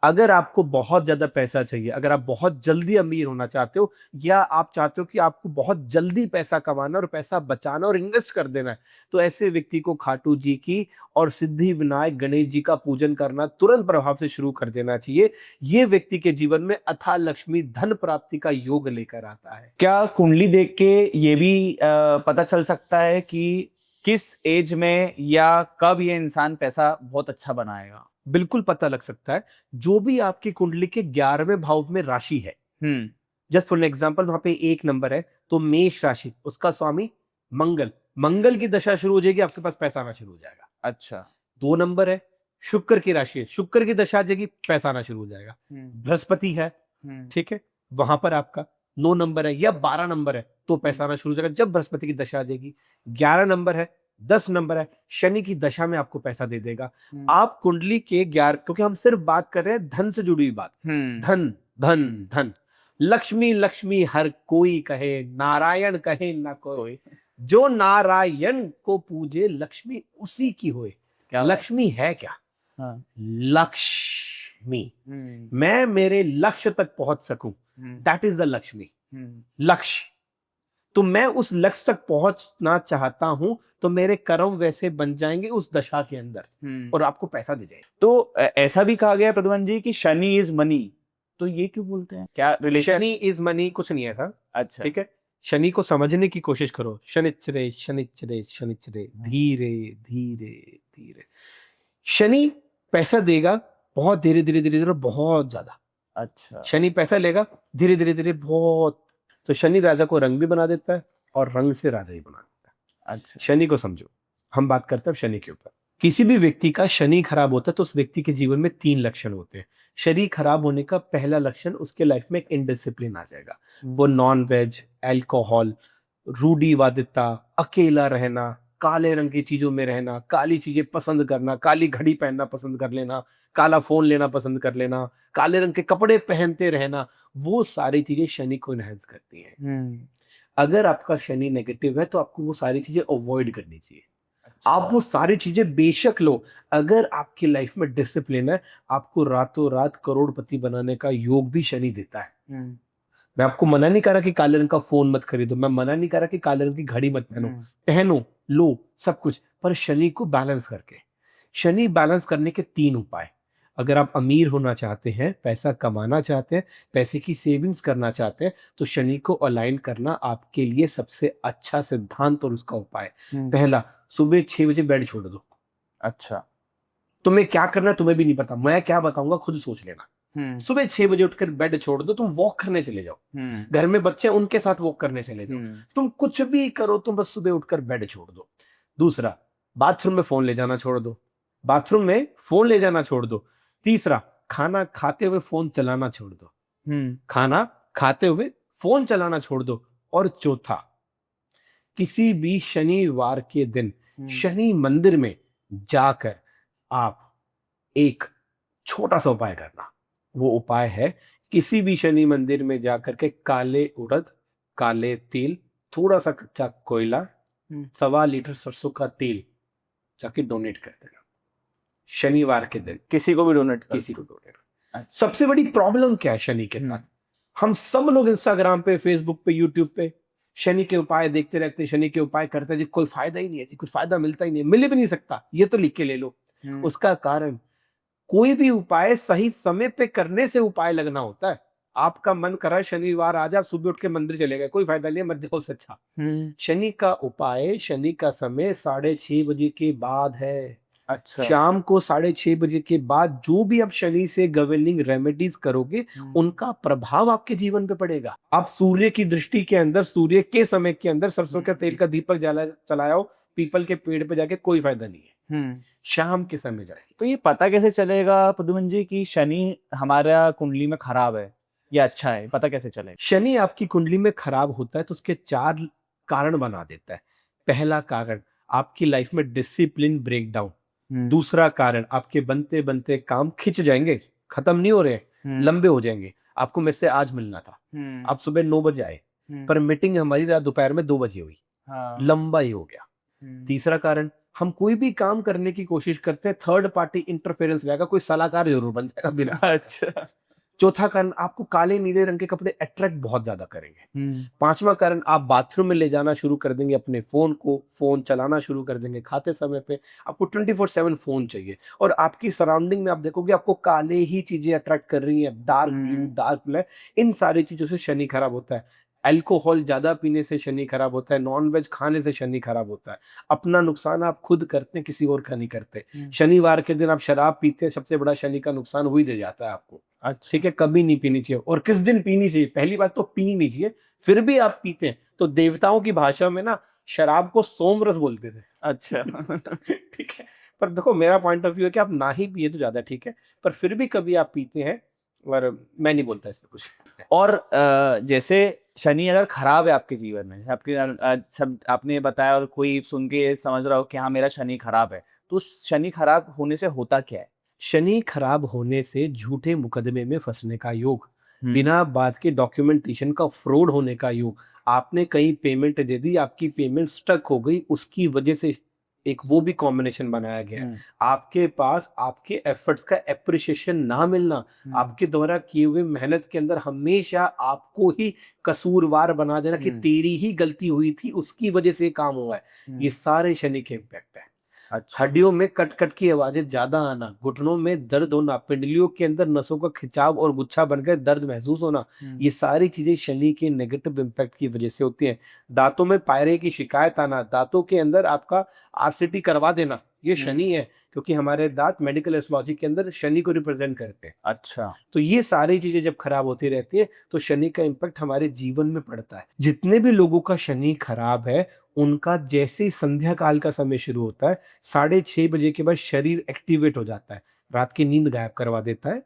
अगर आपको बहुत ज्यादा पैसा चाहिए, अगर आप बहुत जल्दी अमीर होना चाहते हो, या आप चाहते हो कि आपको बहुत जल्दी पैसा कमाना और पैसा बचाना और इन्वेस्ट कर देना है, तो ऐसे व्यक्ति को खाटू जी की और सिद्धि विनायक गणेश जी का पूजन करना तुरंत प्रभाव से शुरू कर देना चाहिए। ये व्यक्ति के जीवन में अथाह लक्ष्मी धन प्राप्ति का योग लेकर आता है। क्या कुंडली देख के ये भी पता चल सकता है कि किस एज में या कब ये इंसान पैसा बहुत अच्छा बनाएगा? बिल्कुल पता लग सकता है। जो भी आपकी कुंडली के 11वें भाव में राशि है, जस्ट फॉर एग्जांपल वहां पे 1 नंबर है, तो मेष राशि, उसका स्वामी मंगल, मंगल की दशा शुरू हो जाएगी, आपके पास पैसा आना शुरू हो जाएगा। अच्छा। 2 नंबर है, शुक्र की राशि है, शुक्र की दशा आ जाएगी, पैसा आना शुरू हो जाएगा। बृहस्पति है, ठीक है, वहां पर आपका 9 नंबर है या 12 नंबर है, तो पैसा आना शुरू हो जाएगा जब बृहस्पति की दशा आ जाएगी। 11 नंबर है, 10 नंबर है, शनि की दशा में आपको पैसा दे देगा। आप कुंडली के 11, क्योंकि हम सिर्फ बात कर रहे हैं धन से जुड़ी हुई बात, धन धन धन, लक्ष्मी लक्ष्मी हर कोई कहे, नारायण कहे ना कोई, जो नारायण को पूजे लक्ष्मी उसी की होए। लक्ष्मी है क्या? हाँ। लक्ष्मी, मैं मेरे लक्ष्य तक पहुंच सकूं, दैट इज द लक्ष्मी। लक्ष्य, तो मैं उस लक्ष्य तक पहुंचना चाहता हूं, तो मेरे कर्म वैसे बन जाएंगे उस दशा के अंदर और आपको पैसा दे जाएगा। तो ऐसा भी कहा गया है प्रद्युमन जी कि शनि इज मनी, तो ये क्यों बोलते हैं? क्या रिलेशन? शनि इज मनी कुछ नहीं है ऐसा। अच्छा, ठीक है, शनि को समझने की कोशिश करो। शनिचरे शनिचरे शनिचरे, धीरे धीरे धीरे। शनि पैसा देगा बहुत धीरे धीरे धीरे धीरे, बहुत ज्यादा। अच्छा, शनि पैसा लेगा धीरे धीरे धीरे बहुत। तो शनि राजा को रंग भी बना देता है और रंग से राजा ही बना देता है। अच्छा। शनि को समझो, हम बात करते हैं शनि के ऊपर। किसी भी व्यक्ति का शनि खराब होता है तो उस व्यक्ति के जीवन में 3 लक्षण होते हैं। शनि खराब होने का पहला लक्षण, उसके लाइफ में एक इनडिसिप्लिन आ जाएगा। वो नॉन वेज, अल्कोहल, रूढ़िवादिता, अकेला रहना, काले रंग की चीजों में रहना, काली चीजें पसंद करना, काली घड़ी पहनना पसंद कर लेना, काला फोन लेना पसंद कर लेना, काले रंग के कपड़े पहनते रहना, वो सारी चीजें शनि को एनहांस करती हैं। अगर आपका शनि नेगेटिव है तो आपको वो सारी चीजें अवॉइड करनी चाहिए। आप वो सारी चीजें बेशक लो, अगर आपकी लाइफ में डिसिप्लिन है, आपको रातों रात करोड़पति बनाने का योग भी शनि देता है। मैं आपको मना नहीं कर रहा कि काले रंग का फोन मत खरीदो, मैं मना नहीं कर रहा कि काले रंग की घड़ी मत पहनो, पहनो, लो, सब कुछ, पर शनि को बैलेंस करके। शनि बैलेंस करने के 3 उपाय। अगर आप अमीर होना चाहते हैं, पैसा कमाना चाहते हैं, पैसे की सेविंग्स करना चाहते हैं, तो शनि को अलाइन करना आपके लिए सबसे अच्छा सिद्धांत और उसका उपाय। पहला, सुबह 6 बजे बेड छोड़ दो। अच्छा, तुम्हें क्या करना है तुम्हें भी नहीं पता, मैं क्या बताऊंगा खुद सोच लेना। सुबह 6 बजे उठकर बेड छोड़ दो, तुम वॉक करने चले जाओ। घर में बच्चे उनके साथ वॉक करने चले जाओ। तुम कुछ भी करो, तुम बस सुबह उठकर बेड छोड़ दो। दूसरा, बाथरूम में फोन ले जाना छोड़ दो। बाथरूम में फोन ले जाना छोड़ दो। तीसरा, खाना खाते हुए फोन चलाना छोड़ दो। खाना खाते हुए फोन चलाना छोड़ दो। और चौथा, किसी भी शनिवार के दिन शनि मंदिर में जाकर आप एक छोटा सा उपाय करना। वो उपाय है, किसी भी शनि मंदिर में जाकर के काले उड़द, काले तिल, थोड़ा सा कच्चा कोयला, 1.25 लीटर सरसों का तेल जाके डोनेट कर देना शनिवार के दिन। किसी को भी डोनेट? किसी को डोनेट। सबसे बड़ी प्रॉब्लम क्या है शनि के साथ? हम सब लोग इंस्टाग्राम पे, फेसबुक पे, यूट्यूब पे शनि के उपाय देखते रहते हैं, शनि के उपाय करते हैं जी, कोई फायदा ही नहीं है जी, कुछ फायदा मिलता ही नहीं, मिल भी नहीं सकता, ये तो लिख के ले लो। उसका कारण, कोई भी उपाय सही समय पे करने से उपाय लगना होता है। आपका मन कर रहा है शनिवार आज आप सुबह उठ के मंदिर चले गए, कोई फायदा नहीं है, मत जाओ उससे अच्छा। शनि का उपाय, शनि का समय 6:30 बजे के बाद है। अच्छा, शाम को 6:30 बजे के बाद जो भी आप शनि से गवर्निंग रेमेडीज करोगे, उनका प्रभाव आपके जीवन पे पड़ेगा। आप सूर्य की दृष्टि के अंदर, सूर्य के समय के अंदर सरसों के तेल का दीपक जलाओ पीपल के पेड़ पे जाके, कोई फायदा नहीं है। शाम के समय जाए। तो ये पता कैसे चलेगा प्रद्युमन जी कि शनि हमारा कुंडली में खराब है या अच्छा है? पता कैसे चलेगा? शनि आपकी कुंडली में खराब होता है तो उसके 4 कारण बना देता है। पहला कारण, आपकी लाइफ में डिसिप्लिन ब्रेकडाउन। दूसरा कारण, आपके बनते बनते काम खिंच जाएंगे, खत्म नहीं हो रहे, लंबे हो जाएंगे। आपको मेरे से आज मिलना था, आप सुबह 9 बजे आए, पर मीटिंग हमारी रात दोपहर में 2 बजे हुई, लंबा ही हो गया। तीसरा कारण, हम कोई भी काम करने की कोशिश करते हैं, थर्ड पार्टी इंटरफेरेंस रहेगा, कोई सलाहकार जरूर बन जाएगा बिना। अच्छा। चौथा कारण, आपको काले नीले रंग के कपड़े अट्रैक्ट बहुत ज्यादा करेंगे। पांचवा कारण, आप बाथरूम में ले जाना शुरू कर देंगे अपने फोन को, फोन चलाना शुरू कर देंगे खाते समय पे, आपको 24/7 फोन चाहिए। और आपकी सराउंडिंग में आप देखोगे आपको काले ही चीजें अट्रैक्ट कर रही हैं, डार्क ब्लू, डार्क ब्लैक, इन सारी चीजों से शनि खराब होता है। अल्कोहल ज्यादा पीने से शनि खराब होता है, नॉन वेज खाने से शनि खराब होता है। अपना नुकसान आप खुद करते हैं, किसी और का नहीं करते। शनिवार के दिन आप शराब पीते हैं, सबसे बड़ा शनि का नुकसान वही दे जाता है आपको। अच्छा। ठीक है, कभी नहीं पीनी चाहिए। और किस दिन पीनी चाहिए? पहली बात तो पीनी नहीं चाहिए, फिर भी आप पीते हैं तो देवताओं की भाषा में ना शराब को सोमरस बोलते थे। अच्छा। ठीक है, पर देखो मेरा पॉइंट ऑफ व्यू है कि आप ना ही पिए तो ज्यादा ठीक है, पर फिर भी कभी आप पीते हैं, और मैं नहीं बोलता इसमें कुछ। और जैसे शनि अगर खराब है आपके जीवन में, जैसे आपके सब आपने बताया और कोई सुन के ये समझ रहा हो कि हाँ मेरा शनि खराब है, तो शनि खराब होने से होता क्या है? शनि खराब होने से झूठे मुकदमे में फंसने का योग, हम्म। बिना बात के डॉक्यूमेंटेशन का फ्रॉड होने का योग, आपने कहीं पेमेंट दे दी, आपकी पेमेंट स्टक हो गई, उसकी वजह से एक वो भी कॉम्बिनेशन बनाया गया है। आपके पास आपके एफर्ट्स का एप्रिसिएशन ना मिलना, आपके द्वारा किए हुए मेहनत के अंदर हमेशा आपको ही कसूरवार बना देना कि तेरी ही गलती हुई थी, उसकी वजह से ये काम हुआ है। ये सारे शनि के इम्पैक्ट है। अच्छा। हड्डियों में कट कट की आवाजें ज्यादा आना, घुटनों में दर्द होना, पिंडलियों के अंदर नसों का खिंचाव और गुच्छा बनकर दर्द महसूस होना, ये सारी चीजें शनि के नेगेटिव इम्पैक्ट की वजह से होती हैं। दांतों में पायरे की शिकायत आना, दांतों के अंदर आपका आरसीटी करवा देना, ये शनि है, क्योंकि हमारे दांत मेडिकल एस्ट्रोलॉजी के अंदर शनि को रिप्रेजेंट करते हैं। अच्छा। तो ये सारी चीजें जब खराब होती रहती है तो शनि का इम्पैक्ट हमारे जीवन में पड़ता है। जितने भी लोगों का शनि खराब है, उनका जैसे ही संध्या काल का समय शुरू होता है, 6:30 बजे के बाद शरीर एक्टिवेट हो जाता है, रात की नींद गायब करवा देता है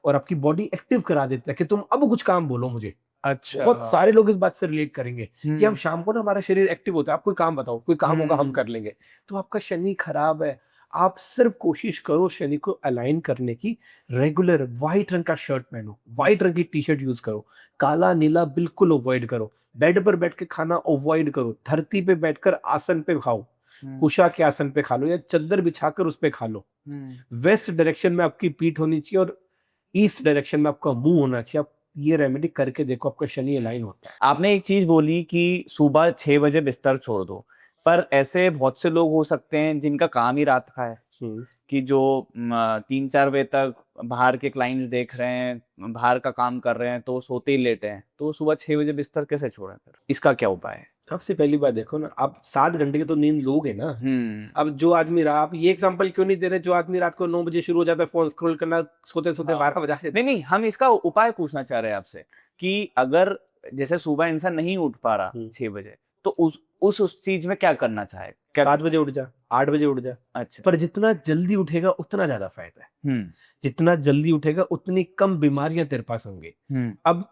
और आपकी बॉडी एक्टिव करा देता है कि तुम अब कुछ काम बोलो मुझे। अच्छा। बहुत सारे लोग इस बात से रिलेट करेंगे कि हम हम्म। शाम को ना हमारा शरीर एक्टिव होता है, आप कोई काम बताओ, कोई काम होगा हम कर लेंगे। तो आपका शनि खराब है। आप सिर्फ कोशिश करो शनि को अलाइन करने की, रेगुलर व्हाइट रंग का शर्ट पहनो, व्हाइट रंग की टी शर्ट यूज करो, काला नीला बिल्कुल अवॉइड करो, बेड पर बैठ के खाना अवॉइड करो, धरती पे बैठकर आसन पे खाओ, कुशा के आसन पे खा लो या चद्दर बिछाकर उस पे खा लो। वेस्ट डायरेक्शन में आपकी पीठ होनी चाहिए और ईस्ट डायरेक्शन में आपका मुंह होना चाहिए। आप ये रेमेडी करके देखो, आपका शनि अलाइन होता है। आपने एक चीज बोली कि सुबह 6 बजे बिस्तर छोड़ दो, पर ऐसे बहुत से लोग हो सकते हैं जिनका काम ही रात का है, कि जो 3-4 बजे तक बाहर के क्लाइंट्स देख रहे हैं, बाहर का काम कर रहे हैं, तो सोते ही लेटे हैं, तो सुबह 6 बजे बिस्तर कैसे छोड़ें? फिर इसका क्या उपाय है? सबसे पहली बात देखो ना, आप 7 घंटे की तो नींद लोगे ना। अब जो आदमी आप ये एग्जांपल क्यों नहीं दे रहे, जो आदमी रात को 9 बजे शुरू हो जाता है फोन स्क्रॉल करना, सोते सोते 12 बजा देता है। नहीं, हम इसका उपाय पूछना चाह रहे हैं आपसे कि अगर जैसे सुबह इंसान नहीं उठ पा रहा 6 बजे, तो उस चीज में क्या करना चाहे? क्या 7 बजे उठ जा, 8 बजे उठ जा। अच्छा। पर जितना जल्दी उठेगा उतना ज्यादा फायदा है। जितना जल्दी उठेगा उतनी कम बीमारियां तेरे पास होंगी। अब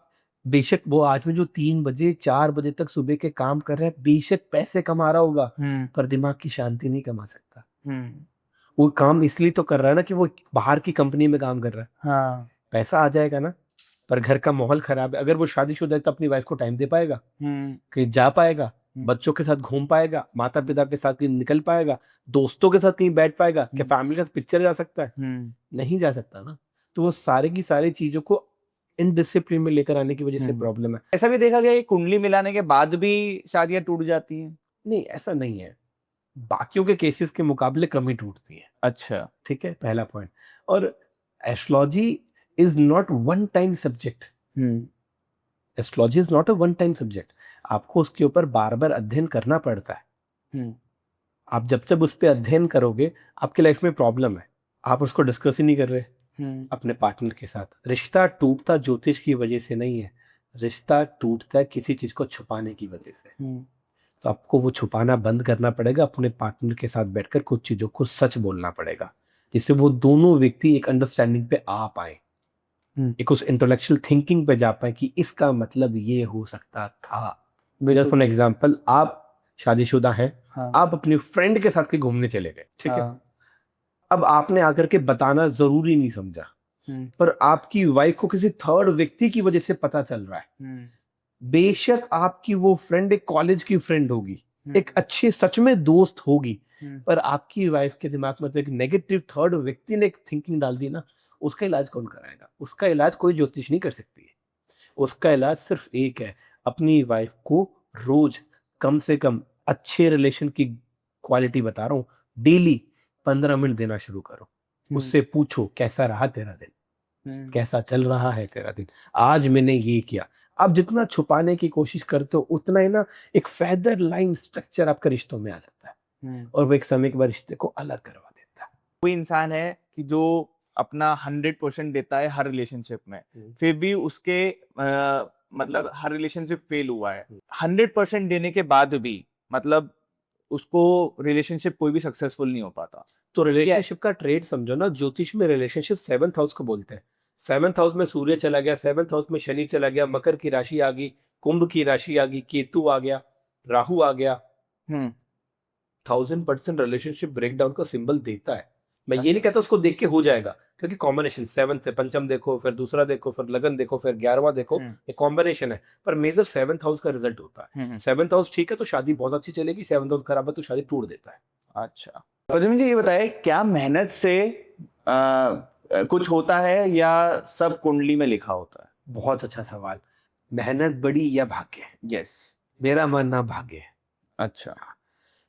बेशक वो आदमी जो 3 बजे 4 बजे तक सुबह के काम कर रहे हैं, बेशक पैसे कमा रहा होगा, पर दिमाग की शांति नहीं कमा सकता। वो काम इसलिए तो कर रहा है ना कि वो बाहर की कंपनी में काम कर रहा है। हाँ। पैसा आ जाएगा ना, पर घर का माहौल खराब है। अगर वो शादीशुदा है तो अपनी वाइफ को टाइम दे पाएगा, कहीं जा पाएगा, बच्चों के साथ घूम पाएगा, माता पिता के साथ कहीं निकल पाएगा, दोस्तों के साथ कहीं बैठ पाएगा, क्या फैमिली के साथ पिक्चर जा सकता है? नहीं जा सकता ना। तो वो सारे की सारी चीजों को इनडिसिप्लिन में लेकर आने की वजह से प्रॉब्लम है। ऐसा भी देखा गया है कि कुंडली मिलाने के बाद भी शादियां टूट जाती हैं? नहीं, ऐसा नहीं है, बाकियों के केसेस के मुकाबले कम ही टूटती है। अच्छा। ठीक है, पहला पॉइंट। और astrology is not one time subject. Astrology is not a one time subject. आपको उसके ऊपर बार बार अध्ययन करना पड़ता है। आप जब जब उस पर अध्ययन करोगे, आपकी लाइफ में प्रॉब्लम है, आप उसको डिस्कस ही नहीं कर रहे अपने पार्टनर के साथ। रिश्ता टूटता ज्योतिष की वजह से नहीं है, रिश्ता टूटता है किसी चीज को छुपाने की वजह से। तो आपको वो छुपाना बंद करना पड़ेगा, अपने पार्टनर के साथ बैठकर कुछ चीजों को सच बोलना पड़ेगा, जिससे वो दोनों व्यक्ति एक अंडरस्टैंडिंग पे आ पाए, एक उस इंटेलेक्चुअल थिंकिंग पे जा पाए कि इसका मतलब ये हो सकता था। जस्ट फॉर एग्जांपल, आप शादीशुदा हैं, आप अपनी फ्रेंड के साथ कहीं घूमने चले गए, ठीक है। अब आपने आकर के बताना जरूरी नहीं समझा, पर आपकी वाइफ को किसी थर्ड व्यक्ति की वजह से पता चल रहा है। बेशक आपकी वो फ्रेंड एक कॉलेज की फ्रेंड होगी, एक अच्छे सच में दोस्त होगी, पर आपकी वाइफ के दिमाग में तो एक नेगेटिव थर्ड व्यक्ति ने एक थिंकिंग डाल दी ना, उसका इलाज कौन कराएगा? उसका इलाज कोई ज्योतिष नहीं कर सकती है। उसका इलाज सिर्फ एक है, अपनी वाइफ को रोज कम से कम अच्छे रिलेशन की क्वालिटी बता रहा हूँ, डेली 15 मिनट देना शुरू करो। उससे पूछो कैसा रहा तेरा दिन, कैसा चल रहा है तेरा दिन, आज मैंने ये किया। आप जितना छुपाने की कोशिश करते हो उतना ही ना एक फेदर लाइन स्ट्रक्चर आपके रिश्तों में आ जाता है, और वो एक समय के बाद रिश्ते को अलग करवा देता है। कोई इंसान है कि जो अपना 100% देता है हर रिलेशनशिप में, फिर भी उसके मतलब हर रिलेशनशिप फेल हुआ है। 100% देने के बाद भी मतलब उसको रिलेशनशिप कोई भी सक्सेसफुल नहीं हो पाता। तो रिलेशनशिप का ट्रेड समझो ना, ज्योतिष में रिलेशनशिप 7th हाउस को बोलते हैं। 7th हाउस में सूर्य चला गया, 7th हाउस में शनि चला गया, मकर की राशि आ गई, कुंभ की राशि आ गई, केतु आ गया, राहु आ गया। 1000% रिलेशनशिप ब्रेकडाउन का सिंबल देता है। मैं ये नहीं कहता उसको देख के हो जाएगा, क्योंकि कॉम्बिनेशन 7 से पंचम देखो, फिर दूसरा देखो, फिर लगन देखो, फिर 11वां देखो, ये कॉम्बिनेशन है। पर मेजर 7th हाउस का रिजल्ट होता है। 7th हाउस ठीक है तो शादी बहुत अच्छी चलेगी, 7th हाउस खराब है तो शादी टूट देता है। अच्छा, प्रद्युम्न जी ये बताइए, क्या मेहनत से कुछ होता है या सब कुंडली में लिखा होता है? बहुत अच्छा सवाल। मेहनत बड़ी या भाग्य? यस। मेरा मानना भाग्य है। अच्छा।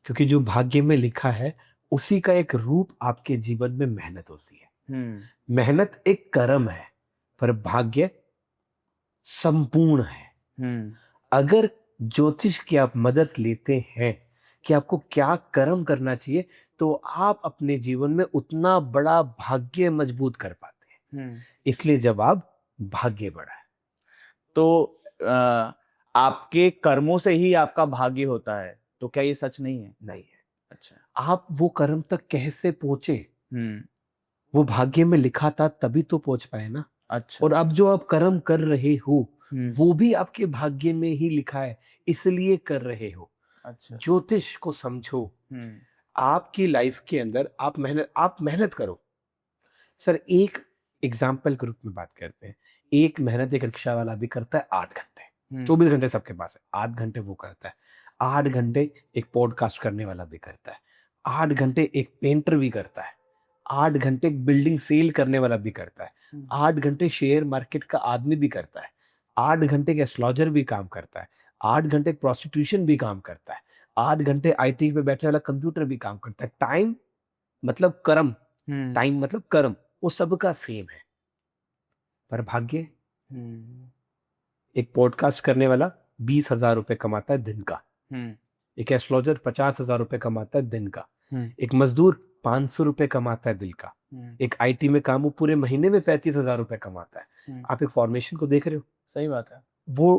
क्योंकि जो भाग्य में लिखा है उसी का एक रूप आपके जीवन में मेहनत होती है। मेहनत एक कर्म है, पर भाग्य संपूर्ण है। अगर ज्योतिष की आप मदद लेते हैं कि आपको क्या कर्म करना चाहिए, तो आप अपने जीवन में उतना बड़ा भाग्य मजबूत कर पाते हैं। इसलिए जवाब भाग्य बड़ा है। तो आपके कर्मों से ही आपका भाग्य होता है, तो क्या ये सच नहीं है? नहीं है। अच्छा। आप वो कर्म तक कैसे पहुंचे, वो भाग्य में लिखा था तभी तो पहुंच पाए ना। अच्छा। और अब जो आप कर्म कर रहे हो वो भी आपके भाग्य में ही लिखा है, इसलिए कर रहे हो। अच्छा। ज्योतिष को समझो। आपकी लाइफ के अंदर आप मेहनत करो। सर एक एग्जाम्पल के रूप में बात करते हैं। एक मेहनत एक रिक्शा वाला भी करता है 8 घंटे, 24 घंटे सबके पास है, 8 घंटे वो करता है। 8 घंटे एक पॉडकास्ट करने वाला भी करता है, 8 घंटे एक पेंटर भी करता है, 8 घंटे एक बिल्डिंग सेल करने वाला भी करता है, 8 घंटे शेयर मार्केट का आदमी भी करता है, 8 घंटे एक एस्ट्रोलॉजर भी काम करता है, 8 घंटे एक प्रोस्टिट्यूशन भी काम करता है, 8 घंटे आईटी पे बैठने वाला कंप्यूटर भी काम करता है। टाइम मतलब कर्म, टाइम मतलब कर्म, वो सबका सेम है। पर भाग्य, एक पॉडकास्ट करने वाला 20,000 रुपए कमाता है दिन का, एक एस्ट्रोलॉजर 50,000 रुपए कमाता है दिन का, एक मजदूर 500 रुपए कमाता है दिन का, एक आईटी में काम वो पूरे महीने में 35,000 रुपए कमाता है। आप एक फॉर्मेशन को देख रहे हो। सही बात है। वो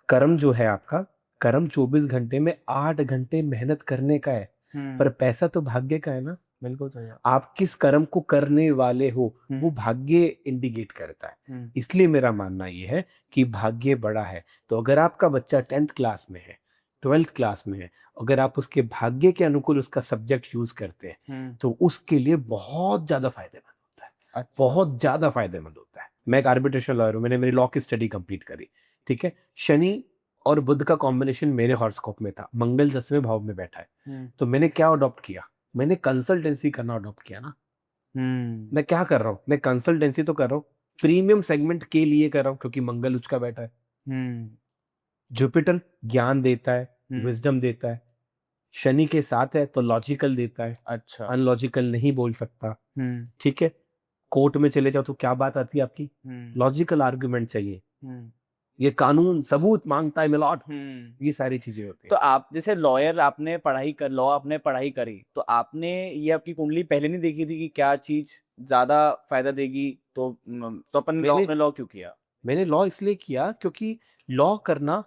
कर्म जो है आपका, कर्म 24 घंटे में 8 घंटे मेहनत करने का है, पर पैसा तो भाग्य का है ना। बिल्कुल सही है। आप किस कर्म को करने वाले हो वो भाग्य इंडिकेट करता है। इसलिए मेरा मानना ये है कि भाग्य बड़ा है। तो अगर आपका बच्चा 10th क्लास में है, 12th क्लास में है, अगर आप उसके भाग्य के अनुकूल उसका सब्जेक्ट यूज करते हैं तो उसके लिए बहुत ज्यादा फायदेमंद होता है। अच्छा। बहुत ज्यादा फायदेमंद होता है। मैं एक आर्बिट्रेशन लॉयर हूँ, मैंने मेरी लॉ की स्टडी कंप्लीट करी, ठीक है। शनि और बुध का कॉम्बिनेशन मेरे हॉरोस्कोप में था, मंगल 10वें भाव में बैठा है। तो मैंने क्या अडॉप्ट किया, मैंने कंसल्टेंसी करना अडॉप्ट किया ना। मैं क्या कर रहा हूँ, मैं कंसल्टेंसी तो कर रहा हूँ, प्रीमियम सेगमेंट के लिए कर रहा हूँ, क्योंकि मंगल उसका बैठा है। जुपिटर ज्ञान देता है, विजडम देता है। शनि के साथ है तो लॉजिकल देता है। अच्छा। अनलॉजिकल नहीं बोल सकता, ठीक है। कोर्ट में चले जाओ तो क्या बात आती है आपकी, लॉजिकल आर्गुमेंट चाहिए, ये कानून सबूत मांगता है मिलॉट, ये सारी चीजें होती तो है। आप जैसे लॉयर, आपने पढ़ाई करी, तो आपने ये आपकी कुंडली पहले नहीं देखी थी कि क्या चीज ज्यादा फायदा देगी, तो अपन लॉ क्यों किया? मैंने लॉ इसलिए किया क्योंकि लॉ करना,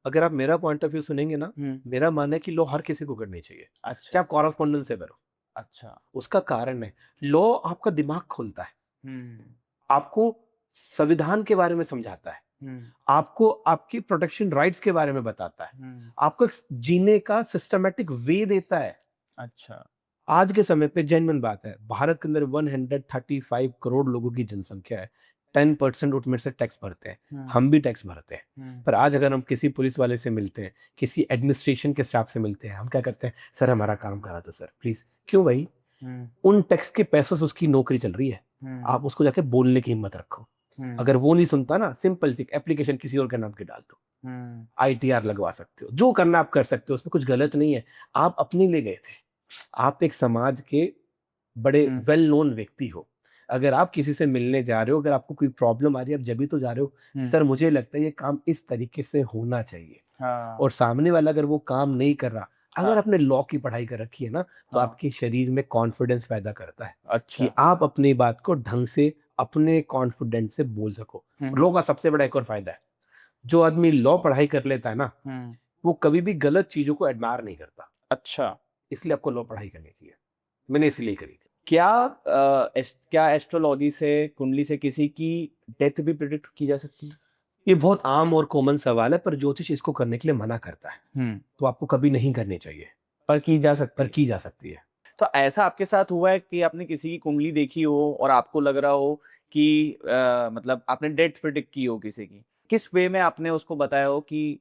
अगर आप मेरा पॉइंट ऑफ व्यू सुनेंगे ना, मेरा मानना है कि लॉ हर किसी को करनी चाहिए। अच्छा। चाहे आप कॉरेस्पॉन्डेंस से करो। अच्छा। उसका कारण है, लॉ आपका दिमाग खोलता है, आपको संविधान के बारे में समझाता है, आपको आपकी प्रोटेक्शन राइट्स के बारे में बताता है, आपको एक जीने का सिस्टमैटिक वे देता है। अच्छा। आज के समय पे जेन्युइन बात है, भारत के अंदर 135 करोड़ लोगों की जनसंख्या है, 10% उसमें से टैक्स भरते हैं, हम भी टैक्स भरते हैं। पर आज अगर हम किसी पुलिस वाले से मिलते हैं, किसी एडमिनिस्ट्रेशन के स्टाफ से मिलते हैं, हम क्या करते हैं, सर हमारा काम करा दो सर प्लीज। क्यों भाई, उन टैक्स के पैसों से उसकी नौकरी चल रही है। आप उसको जाके बोलने की हिम्मत रखो। अगर वो नहीं सुनता ना, सिंपल सी एप्लीकेशन किसी और के नाम की डाल दो, ITR लगवा सकते हो, जो करना आप कर सकते हो, उसमें कुछ गलत नहीं है। आप अपने लिए गए थे, आप एक समाज के बड़े वेल नोन व्यक्ति हो, अगर आप किसी से मिलने जा रहे हो, अगर आपको कोई प्रॉब्लम आ रही है, आप जब भी तो जा रहे हो, सर मुझे लगता है ये काम इस तरीके से होना चाहिए, हाँ और सामने वाला अगर वो काम नहीं कर रहा, अगर हाँ आपने लॉ की पढ़ाई कर रखी है ना, तो हाँ आपके शरीर में कॉन्फिडेंस पैदा करता है अच्छा कि आप अपनी बात को ढंग से अपने कॉन्फिडेंस से बोल सको। लॉ का सबसे बड़ा एक और फायदा है, जो आदमी लॉ पढ़ाई कर लेता है ना, वो कभी भी गलत चीजों को एडमायर नहीं करता। अच्छा इसलिए आपको लॉ पढ़ाई करनी चाहिए। मैंने इसलिए करी थी। क्या क्या एस्ट्रोलॉजी से कुंडली से किसी की डेथ भी प्रिडिक्ट की जा सकती है? ये बहुत आम और कॉमन सवाल है, पर ज्योतिष इसको करने के लिए मना करता है, तो आपको कभी नहीं करनी चाहिए, पर की जा सकती पर है। की जा सकती है। तो ऐसा आपके साथ हुआ है कि आपने किसी की कुंडली देखी हो और आपको लग रहा हो कि मतलब आपने डेथ प्रिडिक्ट की हो किसी की, किस वे में आपने उसको बताया हो कि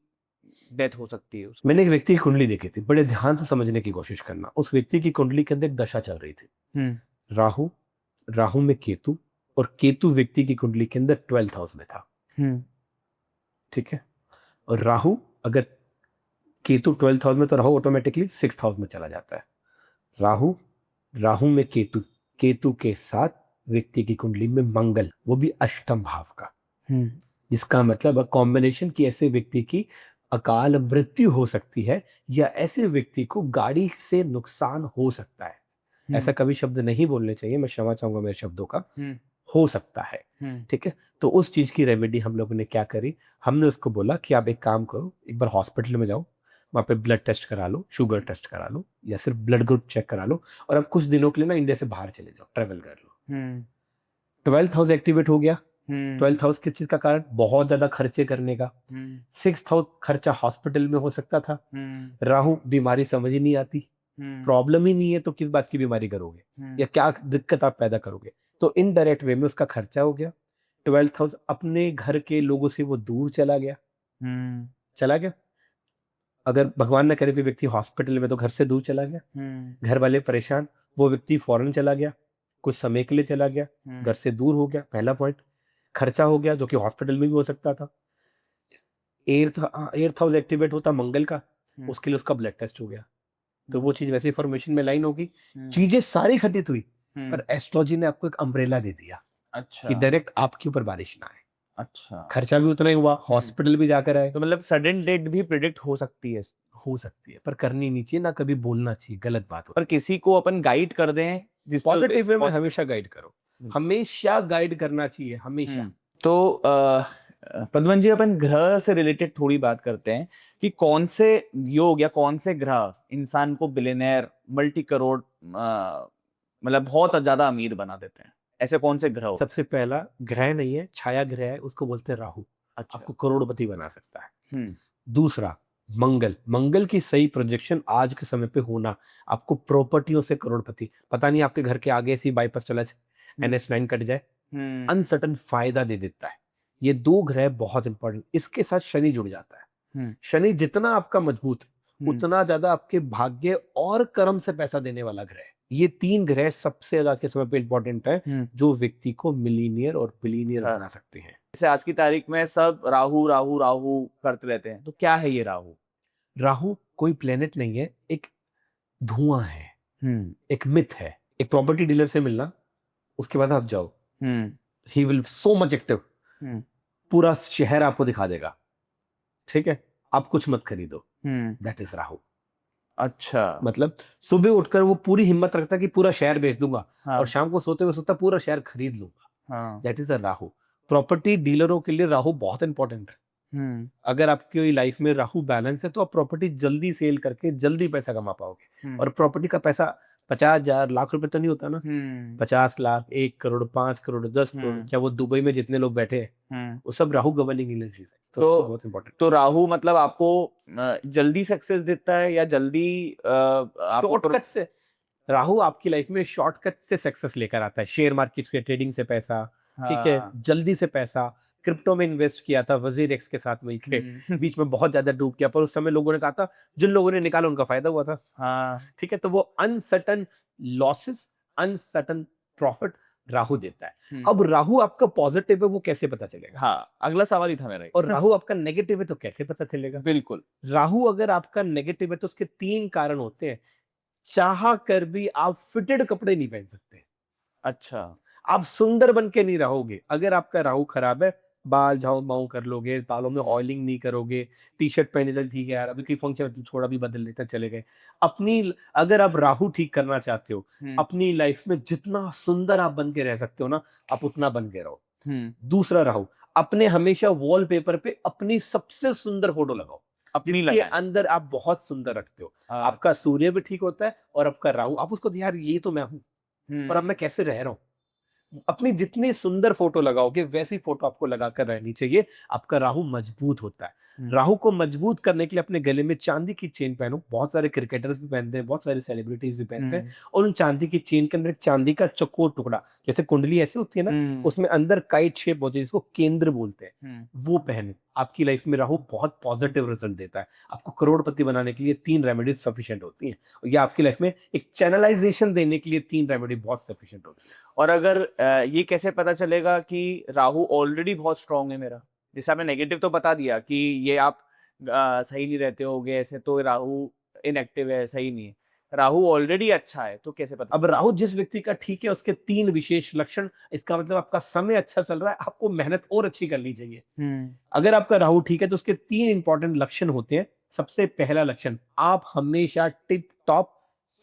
डेथ हो सकती है उसकी? मैंने एक व्यक्ति की कुंडली देखी थी, बड़े ध्यान से समझने की कोशिश करना। उस व्यक्ति की कुंडली के अंदर एक दशा चल रही थी, राहु, राहु में केतु, और केतु व्यक्ति की कुंडली के अंदर 12th हाउस में था। ठीक है, और राहु अगर केतु 12th हाउस में, तो राहु ऑटोमेटिकली 6th हाउस में चला जाता है। राहु, राहु में केतु, केतु के साथ व्यक्ति की कुंडली में मंगल, वो भी अष्टम भाव का, जिसका मतलब कॉम्बिनेशन की ऐसे व्यक्ति की अकाल मृत्यु हो सकती है, या ऐसे व्यक्ति को गाड़ी से नुकसान हो सकता है। ऐसा कभी शब्द नहीं बोलने चाहिए, मैं क्षमा चाहूंगा मेरे शब्दों का, हो सकता है। ठीक है, तो उस चीज की रेमेडी हम लोगों ने क्या करी, हमने उसको बोला कि आप एक काम करो, एक बार हॉस्पिटल में जाओ, वहाँ पे ब्लड टेस्ट करा लो, शुगर टेस्ट करा लो, या सिर्फ ब्लड ग्रुप चेक करा लो, और अब कुछ दिनों के लिए ना इंडिया से बाहर चले जाओ, ट्रेवल कर लो। 12th हाउस एक्टिवेट हो गया। 12th हाउस किस चीज का कारण, बहुत ज्यादा खर्चे करने का। 6th हाउस खर्चा हॉस्पिटल में हो सकता था। राहु बीमारी समझ ही नहीं आती, प्रॉब्लम ही नहीं है तो किस बात की बीमारी करोगे, या क्या दिक्कत आप पैदा करोगे, तो इनडायरेक्ट वे में उसका खर्चा हो गया। 12th हाउस अपने घर के लोगों से वो दूर चला गया, चला गया। अगर भगवान न करे कोई व्यक्ति हॉस्पिटल में, तो घर से दूर चला गया, घर वाले परेशान, वो व्यक्ति फॉरेन चला गया, कुछ समय के लिए चला गया, घर से दूर हो गया, पहला पॉइंट। खर्चा हो गया, जो कि हॉस्पिटल में भी हो सकता था। एट्थ हाउस एक्टिवेट होता मंगल का, उसके लिए उसका ब्लड टेस्ट हो गया, तो वो चीज वैसे फॉर्मेशन में लाइन होगी, चीजें सारी घटित हुई, पर एस्ट्रोलॉजी ने आपको एक अम्ब्रेला दे दिया कि अच्छा डायरेक्ट आपके ऊपर बारिश ना आए। अच्छा खर्चा भी उतना ही हुआ, हॉस्पिटल भी जाकर आए, तो मतलब सडन डेथ भी प्रिडिक्ट हो सकती है, हो सकती है, पर करनी नहीं चाहिए, ना कभी बोलना चाहिए, गलत बात हो। पर किसी को अपन गाइड कर दें जिससे पॉजिटिव वे में हमेशा गाइड करो, हमेशा गाइड करना चाहिए, हमेशा। तो प्रद्युमन जी अपन ग्रह से रिलेटेड थोड़ी बात करते हैं कि कौन से योग या कौन से ग्रह इंसान को बिलियनर मल्टी करोड़ मतलब बहुत ज्यादा अमीर बना देते हैं, ऐसे कौन से ग्रह होते हैं? सबसे पहला ग्रह नहीं है, छाया ग्रह है, उसको बोलते हैं राहु, अच्छा आपको करोड़पति बना सकता है। दूसरा मंगल, मंगल की सही प्रोजेक्शन आज के समय पे होना, आपको प्रॉपर्टियों से करोड़पति, पता नहीं आपके घर के आगे से बाईपास चला जाए, NH9 कट जाए, अनसर्टन फायदा दे देता है। ये दो ग्रह बहुत इंपॉर्टेंट। इसके साथ शनि जुड़ जाता है। शनि जितना आपका मजबूत, उतना ज्यादा आपके भाग्य और कर्म से पैसा देने वाला ग्रह है। ये तीन ग्रह सबसे ज्यादा के समय पे इंपॉर्टेंट है, जो व्यक्ति को मिलीनियर और बिलीनियर बना सकते हैं। जैसे आज की तारीख में सब राहु राहु राहु करते रहते हैं, तो क्या है ये राहु? राहु कोई प्लेनेट नहीं है, एक धुआं है, एक मिथ है। एक प्रॉपर्टी डीलर से मिलना, उसके बाद आप जाओ, he will so much active, पूरा शहर आपको दिखा देगा, ठीक है, आप कुछ मत खरीदो, दैट इज राहु। अच्छा मतलब सुबह उठकर वो पूरी हिम्मत रखता है कि पूरा शहर बेच दूंगा, हाँ, और शाम को सोते हुए सोता पूरा शहर खरीद लूंगा, हाँ, that is a Rahu. Property डीलरों के लिए राहु बहुत इंपॉर्टेंट है। अगर आपकी लाइफ में राहु बैलेंस है, तो आप प्रॉपर्टी जल्दी सेल करके जल्दी पैसा कमा पाओगे। और प्रॉपर्टी का पैसा 50,000 लाख रुपए तो नहीं होता ना, 50 लाख, 1 करोड़, 5 करोड़, 10 करोड़, क्या वो दुबई में जितने लोग बैठे हैं, वो सब राहु गवर्निंग एनर्जीज है। तो बहुत इंपॉर्टेंट। तो राहु मतलब आपको जल्दी सक्सेस देता है या जल्दी शॉर्टकट से, राहु आपकी लाइफ में शॉर्टकट से सक्सेस लेकर आता है। शेयर मार्केट से, ट्रेडिंग से पैसा, ठीक है, जल्दी से पैसा। क्रिप्टो में इन्वेस्ट किया था वजीर एक्स के साथ मिलकर, बीच में बहुत ज्यादा डूब गया, पर उस समय लोगों ने कहा था, जिन लोगों ने निकाला उनका फायदा हुआ था। ठीक है, तो वो uncertain losses, uncertain profit Rahu देता है। अब राहु आपका पॉजिटिव है, वो कैसे पता चलेगा? हाँ, अगला सवाल ही था मेरा। और राहु आपका नेगेटिव है, तो कैसे पता चलेगा? बिल्कुल। राहु अगर आपका नेगेटिव है, तो उसके 3 कारण होते हैं। चाह कर भी आप फिटेड कपड़े नहीं पहन सकते। अच्छा, आप सुंदर बन के नहीं रहोगे। अगर आपका राहु खराब है, बाल झाऊ माऊ कर लोगे, बालों में ऑयलिंग नहीं करोगे, टी शर्ट पहने चल ठीक है यार अभी कोई फंक्शन है तो थोड़ा भी बदल लेते चले गए। अपनी अगर आप राहु ठीक करना चाहते हो, अपनी लाइफ में जितना सुंदर आप बन के रह सकते हो ना, आप उतना बन के रहो। दूसरा राहु, अपने हमेशा वॉलपेपर पे अपनी सबसे सुंदर फोटो लगाओ, अपनी जिसके लगाएं। अंदर आप बहुत सुंदर रखते हो। हाँ। आपका सूर्य भी ठीक होता है और आपका राहु, आप उसको यार ये तो मैं हूं और अब मैं कैसे रह रहा हूँ। अपनी जितनी सुंदर फोटो लगाओगे वैसी फोटो आपको लगाकर रहनी चाहिए। आपका राहु मजबूत होता है। राहु को मजबूत करने के लिए अपने गले में चांदी की चेन पहनो। बहुत सारे क्रिकेटर्स भी पहनते हैं, बहुत सारे सेलिब्रिटीज भी पहनते हैं। और उन चांदी की चेन के अंदर एक चांदी का चौकोर टुकड़ा, जैसे कुंडली ऐसी होती है ना, उसमें अंदर काइट शेप होती है जिसको केंद्र बोलते हैं, वो पहनो। आपकी लाइफ में राहु बहुत पॉजिटिव रिजल्ट देता है। आपको करोड़पति बनाने के लिए 3 रेमेडीज सफिशिएंट होती हैं। और ये आपकी लाइफ में एक चैनलाइजेशन देने के लिए 3 रेमेडी बहुत सफिशिएंट होती है। और अगर ये कैसे पता चलेगा कि राहु ऑलरेडी बहुत स्ट्रांग है मेरा? जैसे आपने नेगेटिव तो बता दिया कि ये आप सही नहीं रहते होगे, ऐसे तो राहु इनएक्टिव है, सही नहीं है। राहु ऑलरेडी अच्छा है तो कैसे पता? अब राहु जिस व्यक्ति का ठीक है उसके 3 विशेष लक्षण, इसका मतलब आपका समय अच्छा चल रहा है, आपको मेहनत और अच्छी करनी चाहिए। अगर आपका राहु ठीक है तो उसके 3 इंपॉर्टेंट लक्षण होते हैं। सबसे पहला लक्षण, आप हमेशा टिप टॉप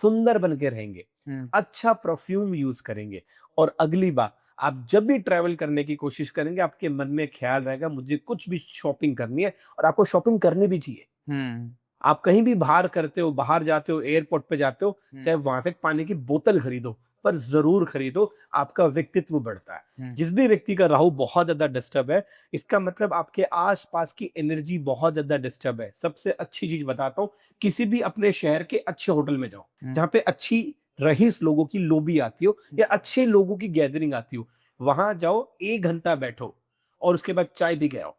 सुंदर बन के रहेंगे, अच्छा परफ्यूम यूज करेंगे। और अगली बात, आप जब भी ट्रैवल करने की कोशिश करेंगे आपके मन में ख्याल रहेगा मुझे कुछ भी शॉपिंग करनी है, और आपको शॉपिंग करनी भी चाहिए। आप कहीं भी बाहर करते हो, बाहर जाते हो, एयरपोर्ट पे जाते हो, चाहे वहां से पानी की बोतल खरीदो, पर जरूर खरीदो, आपका व्यक्तित्व बढ़ता है। जिस भी व्यक्ति का राहु बहुत ज्यादा डिस्टर्ब है, इसका मतलब आपके आसपास की एनर्जी बहुत ज्यादा डिस्टर्ब है। सबसे अच्छी चीज बताता हूँ, किसी भी अपने शहर के अच्छे होटल में जाओ, जहाँ पे अच्छी रईस लोगों की लॉबी आती हो या अच्छे लोगों की गैदरिंग आती हो, वहां जाओ, 1 घंटा बैठो और उसके बाद चाय पी के आओ।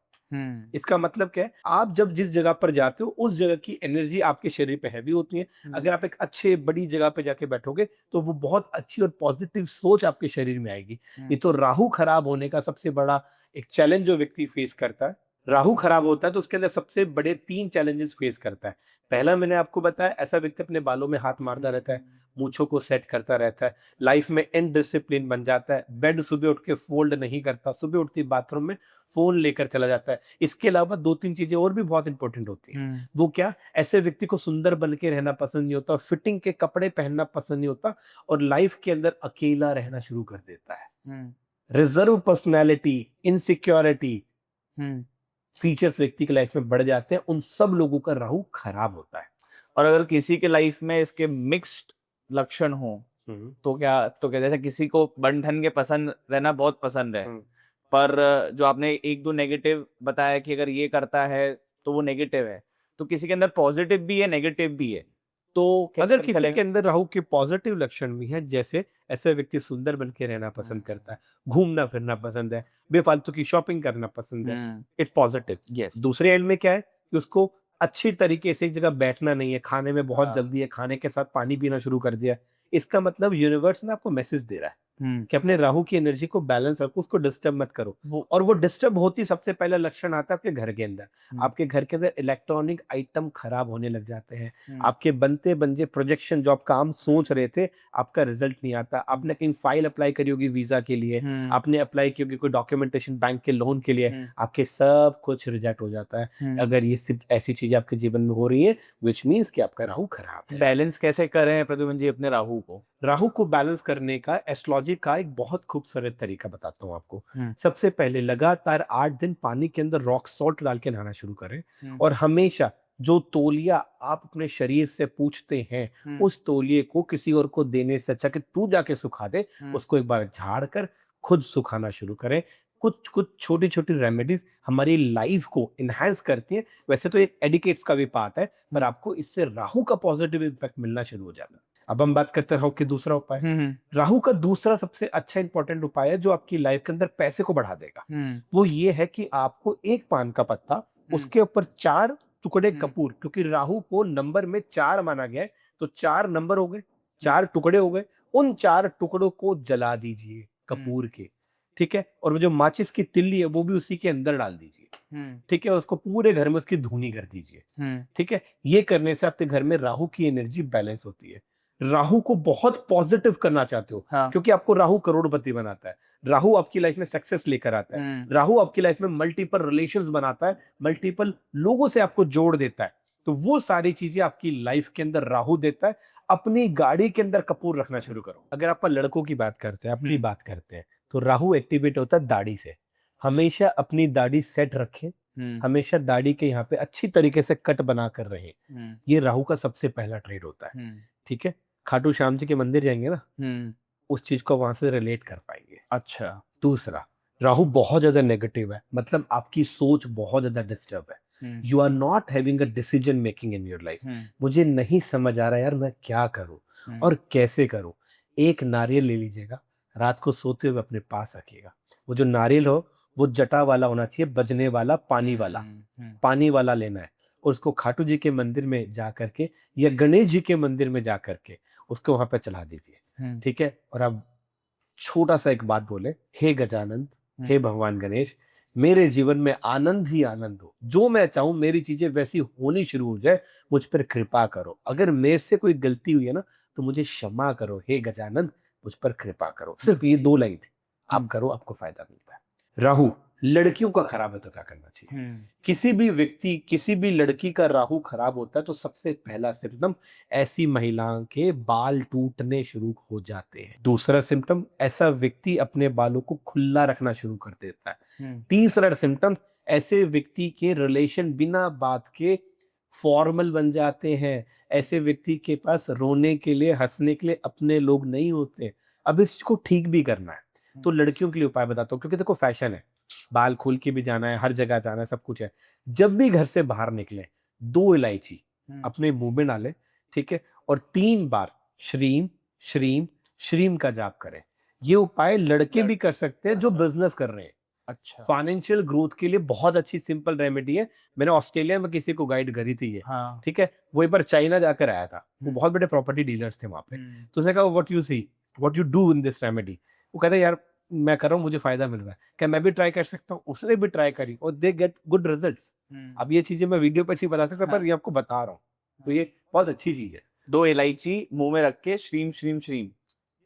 इसका मतलब क्या है, आप जब जिस जगह पर जाते हो उस जगह की एनर्जी आपके शरीर पे हैवी होती है। अगर आप एक अच्छे बड़ी जगह पे जाके बैठोगे तो वो बहुत अच्छी और पॉजिटिव सोच आपके शरीर में आएगी। ये तो राहु खराब होने का सबसे बड़ा एक चैलेंज जो व्यक्ति फेस करता है। राहु खराब होता है तो उसके अंदर सबसे बड़े 3 चैलेंजेस फेस करता है। पहला मैंने आपको बताया, ऐसा व्यक्ति अपने बालों में हाथ मारता रहता है, मूंछों को सेट करता रहता है, लाइफ में इनडिसिप्लिन बन जाता है, बेड सुबह उठ के फोल्ड नहीं करता, सुबह उठती बाथरूम में फोन लेकर चला जाता है। इसके अलावा 2-3 चीजें और भी बहुत इंपॉर्टेंट होती हैं। वो क्या, ऐसे व्यक्ति को सुंदर बन के रहना पसंद नहीं होता, फिटिंग के कपड़े पहनना पसंद नहीं होता, और लाइफ के अंदर अकेला रहना शुरू कर देता है। रिजर्व पर्सनैलिटी, इनसिक्योरिटी फीचर्स व्यक्ति की लाइफ में बढ़ जाते हैं। उन सब लोगों का राहु खराब होता है। और अगर किसी के लाइफ में इसके मिक्स्ड लक्षण हो तो क्या जैसे किसी को बन ठन के पसंद रहना बहुत पसंद है, पर जो आपने 1-2 नेगेटिव बताया कि अगर ये करता है तो वो नेगेटिव है, तो किसी के अंदर पॉजिटिव भी है नेगेटिव भी है, तो कैसे अगर पता किसी चलेगा? के अंदर राहु के पॉजिटिव लक्षण भी हैं, जैसे ऐसा व्यक्ति सुंदर बन के रहना पसंद करता है, घूमना फिरना पसंद है, बेफालतू की शॉपिंग करना पसंद है, इट्स पॉजिटिव। यस। दूसरे एंड में क्या है कि उसको अच्छी तरीके से एक जगह बैठना नहीं है, खाने में बहुत हाँ। जल्दी है, खाने के साथ पानी पीना शुरू कर दिया। इसका मतलब यूनिवर्स ने आपको मैसेज दे रहा है कि अपने राहु की एनर्जी को बैलेंस रखो, उसको डिस्टर्ब मत करो। और वो डिस्टर्ब होती सबसे पहला लक्षण आता है आपके घर के अंदर। आपके घर के अंदर इलेक्ट्रॉनिक आइटम खराब होने लग जाते हैं। आपके बनते बनते प्रोजेक्शन जो आप काम सोच रहे थे, आपका रिजल्ट नहीं आता। आपने कहीं फाइल अप्लाई करी होगी वीजा के लिए, आपने अप्लाई की होगी कोई डॉक्यूमेंटेशन बैंक के लोन के लिए, आपके सब कुछ रिजेक्ट हो जाता है। अगर ये सिर्फ ऐसी चीजें आपके जीवन में हो रही है, विच मीन्स कि आपका राहु खराब है। बैलेंस कैसे करें प्रद्युमन जी अपने राहु को? राहु को बैलेंस करने का एस्ट्रोलॉजी का एक बहुत खूबसूरत तरीका बताता हूँ आपको। सबसे पहले लगातार 8 दिन पानी के अंदर रॉक सॉल्ट डाल के नहाना शुरू करें, और हमेशा जो तौलिया आप अपने शरीर से पूछते हैं, उस तौलिए को किसी और को देने से अच्छा कि तू जाके सुखा दे, उसको एक बार झाड़ कर खुद सुखाना शुरू करें। कुछ कुछ छोटी छोटी रेमेडीज हमारी लाइफ को इनहांस करती हैं। वैसे तो एक एडिकेट्स का भी पार्ट है, पर आपको इससे राहु का पॉजिटिव इम्पैक्ट मिलना शुरू हो जाता है। अब हम बात करते हैं राहु के दूसरा उपाय। राहु का दूसरा सबसे अच्छा इंपॉर्टेंट उपाय है जो आपकी लाइफ के अंदर पैसे को बढ़ा देगा। वो ये है कि आपको एक पान का पत्ता, उसके ऊपर 4 टुकड़े कपूर, क्योंकि राहु को नंबर में 4 माना गया है, तो 4 नंबर हो गए, 4 टुकड़े हो गए, उन 4 टुकड़ों को जला दीजिए कपूर के, ठीक है। और वो जो माचिस की तिल्ली है वो भी उसी के अंदर डाल दीजिए, ठीक है। उसको पूरे घर में उसकी धुनी कर दीजिए, ठीक है। ये करने से आपके घर में राहु की एनर्जी बैलेंस होती है। राहु को बहुत पॉजिटिव करना चाहते हो, हाँ। क्योंकि आपको राहु करोड़पति बनाता है, राहु आपकी लाइफ में सक्सेस लेकर आता है, राहु आपकी लाइफ में मल्टीपल रिलेशंस बनाता है, मल्टीपल लोगों से आपको जोड़ देता है। तो वो सारी चीजें आपकी लाइफ के अंदर राहु देता है। अपनी गाड़ी के अंदर कपूर रखना शुरू करो। अगर आप लड़कों की बात करते हैं, अपनी बात करते हैं, तो राहु एक्टिवेट होता है दाढ़ी से। हमेशा अपनी दाढ़ी सेट रखें, हमेशा दाढ़ी के यहाँ पे अच्छी तरीके से कट बना कर रहे। ये राहु का सबसे पहला ट्रेड होता है। ठीक है, खाटू श्याम जी के मंदिर जाएंगे ना, उस चीज को वहां से रिलेट कर पाएंगे। अच्छा। दूसरा, राहु बहुत ज्यादा नेगेटिव है, मतलब आपकी सोच बहुत ज्यादा डिस्टर्ब है। You are not having a decision making in your life. मुझे नहीं समझ आ रहा यार मैं क्या करूं और कैसे करूं। एक नारियल ले लीजिएगा, रात को सोते हुए अपने पास रखिएगा। वो जो नारियल हो वो जटा वाला होना चाहिए, बजने वाला, पानी वाला लेना है। और उसको खाटू जी के मंदिर में जा करके या गणेश जी के मंदिर में जा करके उसको वहां पे चढ़ा दीजिए। ठीक है, और अब छोटा सा एक बात बोले, हे गजानंद, हे भगवान गणेश, मेरे जीवन में आनंद ही आनंद हो, जो मैं चाहूं मेरी चीजें वैसी होनी शुरू हो जाए, मुझ पर कृपा करो। अगर मेरे से कोई गलती हुई है ना तो मुझे क्षमा करो, हे गजानंद मुझ पर कृपा करो। सिर्फ ये 2 लाइन आप करो, आपको फायदा मिलता है। राहु लड़कियों का खराब है तो क्या करना चाहिए? किसी भी व्यक्ति, किसी भी लड़की का राहु खराब होता है तो सबसे पहला सिम्टम, ऐसी महिलाओं के बाल टूटने शुरू हो जाते हैं। दूसरा सिम्टम, ऐसा व्यक्ति अपने बालों को खुला रखना शुरू कर देता है। तीसरा सिम्टम, ऐसे व्यक्ति के रिलेशन बिना बात के फॉर्मल बन जाते हैं। ऐसे व्यक्ति के पास रोने के लिए, हंसने के लिए अपने लोग नहीं होते। अब इसको ठीक भी करना है तो लड़कियों के लिए उपाय बताता हूँ, क्योंकि देखो फैशन है, बाल खोल के भी जाना है, हर जगह जाना है, सब कुछ है। जब भी घर से बाहर निकले 2 इलायची अपने मुंह में डालें, ठीक है, और 3 बार श्रीम श्रीम श्रीम का जाप करें। ये उपाय लड़के भी कर सकते हैं जो बिजनेस कर रहे हैं। अच्छा। फाइनेंशियल ग्रोथ के लिए बहुत अच्छी सिंपल रेमेडी है। मैंने ऑस्ट्रेलिया में किसी को गाइड करी थी ये। हाँ। ठीक है, वो एक बार चाइना जाकर आया था, वो बहुत बड़े प्रॉपर्टी डीलर्स थे वहां पे। तो उसने कहा what you see, what you do in this remedy. वो कहता है यार मैं कर रहा हूँ, मुझे फायदा मिल रहा है, क्या मैं भी ट्राई कर सकता हूँ? उसने भी ट्राई करी और दे गेट गुड रिजल्ट्स। अब ये चीजें मैं वीडियो पे नहीं बता सकता, पर ये आपको बता रहा हूँ, तो ये बहुत अच्छी चीज है। 2 इलायची मुंह में रख के श्रीम श्रीम श्रीम।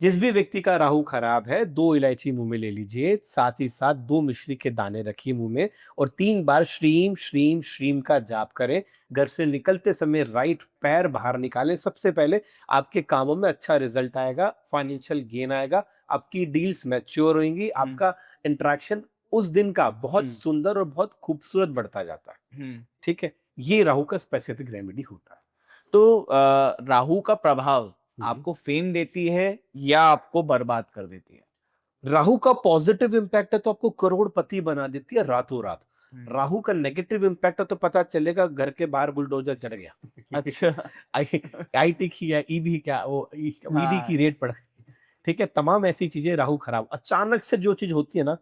जिस भी व्यक्ति का राहु खराब है 2 इलायची मुंह में ले लीजिए, साथ ही साथ 2 मिश्री के दाने रखिए मुंह में और 3 बार श्रीम श्रीम श्रीम का जाप करें। घर से निकलते समय राइट पैर बाहर निकालें। सबसे पहले आपके कामों में अच्छा रिजल्ट आएगा, फाइनेंशियल गेन आएगा, आपकी डील्स मैच्योर होंगी, आपका इंटरेक्शन उस दिन का बहुत सुंदर और बहुत खूबसूरत बढ़ता जाता है। ठीक है, ये राहु का स्पेसिफिक रेमेडी होता है। तो राहु का प्रभाव आपको फेम देती है या आपको बर्बाद कर देती है? राहु का पॉजिटिव इंपैक्ट है तो आपको करोड़पति बना देती है रातों रात। राहु का नेगेटिव इंपैक्ट है तो पता चलेगा घर के बाहर बुलडोजर चढ़ गया। अच्छा। आईटी की या ईबी क्या वो ईडी की रेट पड़ गई। ठीक है, तमाम ऐसी चीजें राहु खराब, अचानक से जो चीज होती है ना,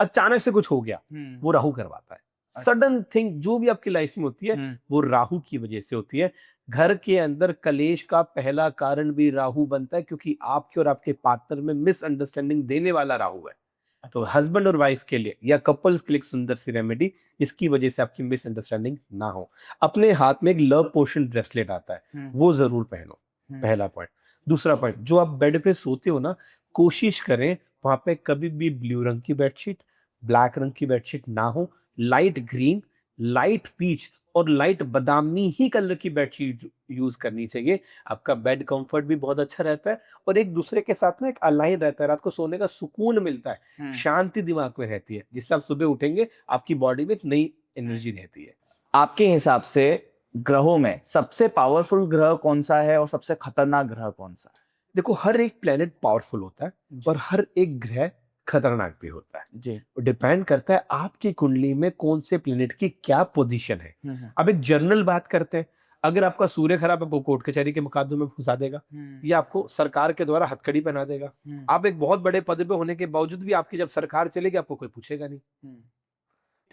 अचानक से कुछ हो गया, वो राहु करवाता है। सडन थिंग जो भी आपकी लाइफ में होती है वो राहु की वजह से होती है। घर के अंदर कलेश का पहला कारण भी राहु बनता है, क्योंकि आपके और आपके पार्टनर में मिसअंडरस्टैंडिंग देने वाला राहु है। तो हस्बैंड और वाइफ के लिए या कपल्स के लिए एक सुंदर सी रेमेडी, इसकी वजह से आपकी मिसअंडरस्टैंडिंग ना हो। अपने हाथ में एक लव पोशन ब्रेसलेट आता है, वो जरूर पहनो, पहला पॉइंट। दूसरा पॉइंट, जो आप बेड पे सोते हो ना, कोशिश करें वहां पे कभी भी ब्लू रंग की बेडशीट, ब्लैक रंग की बेडशीट ना हो। लाइट ग्रीन, लाइट पीच और लाइट बादामी ही कलर की बेडशीट यूज करनी चाहिए। आपका बेड कंफर्ट भी बहुत अच्छा रहता है और एक दूसरे के साथ ना एक अलाइन रहता है। रात को सोने का सुकून मिलता है, शांति दिमाग में रहती है, जिससे आप सुबह उठेंगे आपकी बॉडी में एक नई एनर्जी रहती है। आपके हिसाब से ग्रहों में सबसे पावरफुल ग्रह कौन सा है और सबसे खतरनाक ग्रह कौन सा है? देखो, हर एक प्लेनेट पावरफुल होता है और हर एक ग्रह खतरनाक भी होता है जी। डिपेंड करता है आपकी कुंडली में कौन से प्लेनेट की क्या पोजीशन है। अब एक जनरल बात करते हैं, अगर आपका सूर्य खराब है वो कोर्ट कचहरी के मुकदमे में फंसा देगा या आपको सरकार के द्वारा हथकड़ी बना देगा। आप एक बहुत बड़े पद पे होने के बावजूद भी आपकी जब सरकार चलेगी आपको कोई पूछेगा नहीं।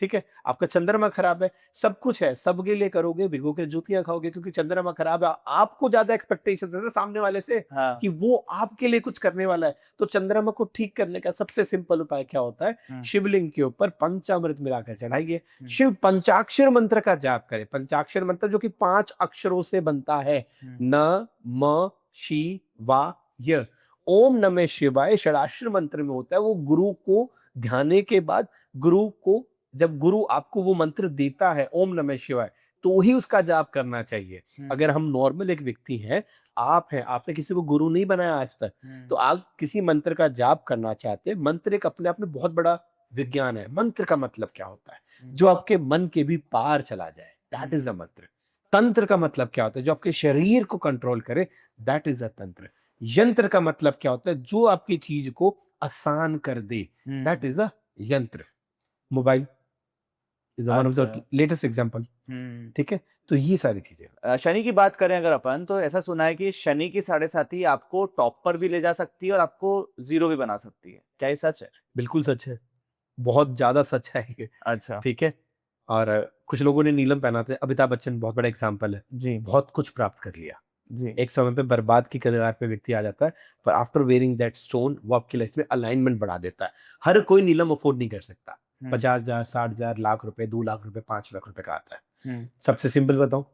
ठीक है, आपका चंद्रमा खराब है, सब कुछ है, सबके लिए करोगे, भिगो के जूतियां खाओगे, क्योंकि चंद्रमा खराब है। आपको ज्यादा एक्सपेक्टेशन है सामने वाले से कि वो आपके लिए कुछ करने वाला है। तो चंद्रमा को ठीक करने का सबसे सिंपल उपाय क्या होता है? शिवलिंग के ऊपर पंचामृत मिलाकर चढ़ाइए, शिव पंचाक्षर मंत्र का जाप करें। पंचाक्षर मंत्र जो कि 5 अक्षरों से बनता है, न, म, शिवाय। ओम नमः शिवाय षडाक्षर मंत्र में होता है। वो गुरु को ध्याने के बाद, गुरु को जब गुरु आपको वो मंत्र देता है ओम नमः शिवाय, तो ही उसका जाप करना चाहिए। अगर हम नॉर्मल एक व्यक्ति हैं, आप हैं, आपने किसी को गुरु नहीं बनाया आज तक, तो आप किसी मंत्र का जाप करना चाहते हैं। मंत्र एक अपने आप में बहुत बड़ा विज्ञान है। मंत्र का मतलब क्या होता है? जो आपके मन के भी पार चला जाए, दैट इज अ मंत्र। तंत्र का मतलब क्या होता है? जो आपके शरीर को कंट्रोल करे, दैट इज अ तंत्र। यंत्र का मतलब क्या होता है? जो आपकी चीज को आसान कर दे, दैट इज अ यंत्र। Mobile is one of the latest example. ठीक है, तो ये सारी चीजें। शनि की बात करें अगर अपन, तो ऐसा सुना है कि शनि की साढ़े साथी आपको टॉप पर भी ले जा सकती है और आपको जीरो भी बना सकती है। क्या ये सच है? बिल्कुल सच है, बहुत ज्यादा सच है ये। अच्छा। ठीक है, और कुछ लोगों ने नीलम पहना था। अमिताभ बच्चन बहुत बड़ा एग्जाम्पल है, जी बहुत कुछ प्राप्त कर लिया। जी। एक समय पे बर्बाद की कगार पे व्यक्ति आ जाता है, पर आफ्टर वेयरिंग दैट स्टोन वो आपकी लाइफ में अलाइनमेंट बढ़ा देता है। हर कोई नीलम अफोर्ड नहीं कर सकता। 50,000, 60,000, लाख रुपए, 2 लाख रुपए, 5 लाख रुपए का आता है। सबसे सिंपल बताऊं,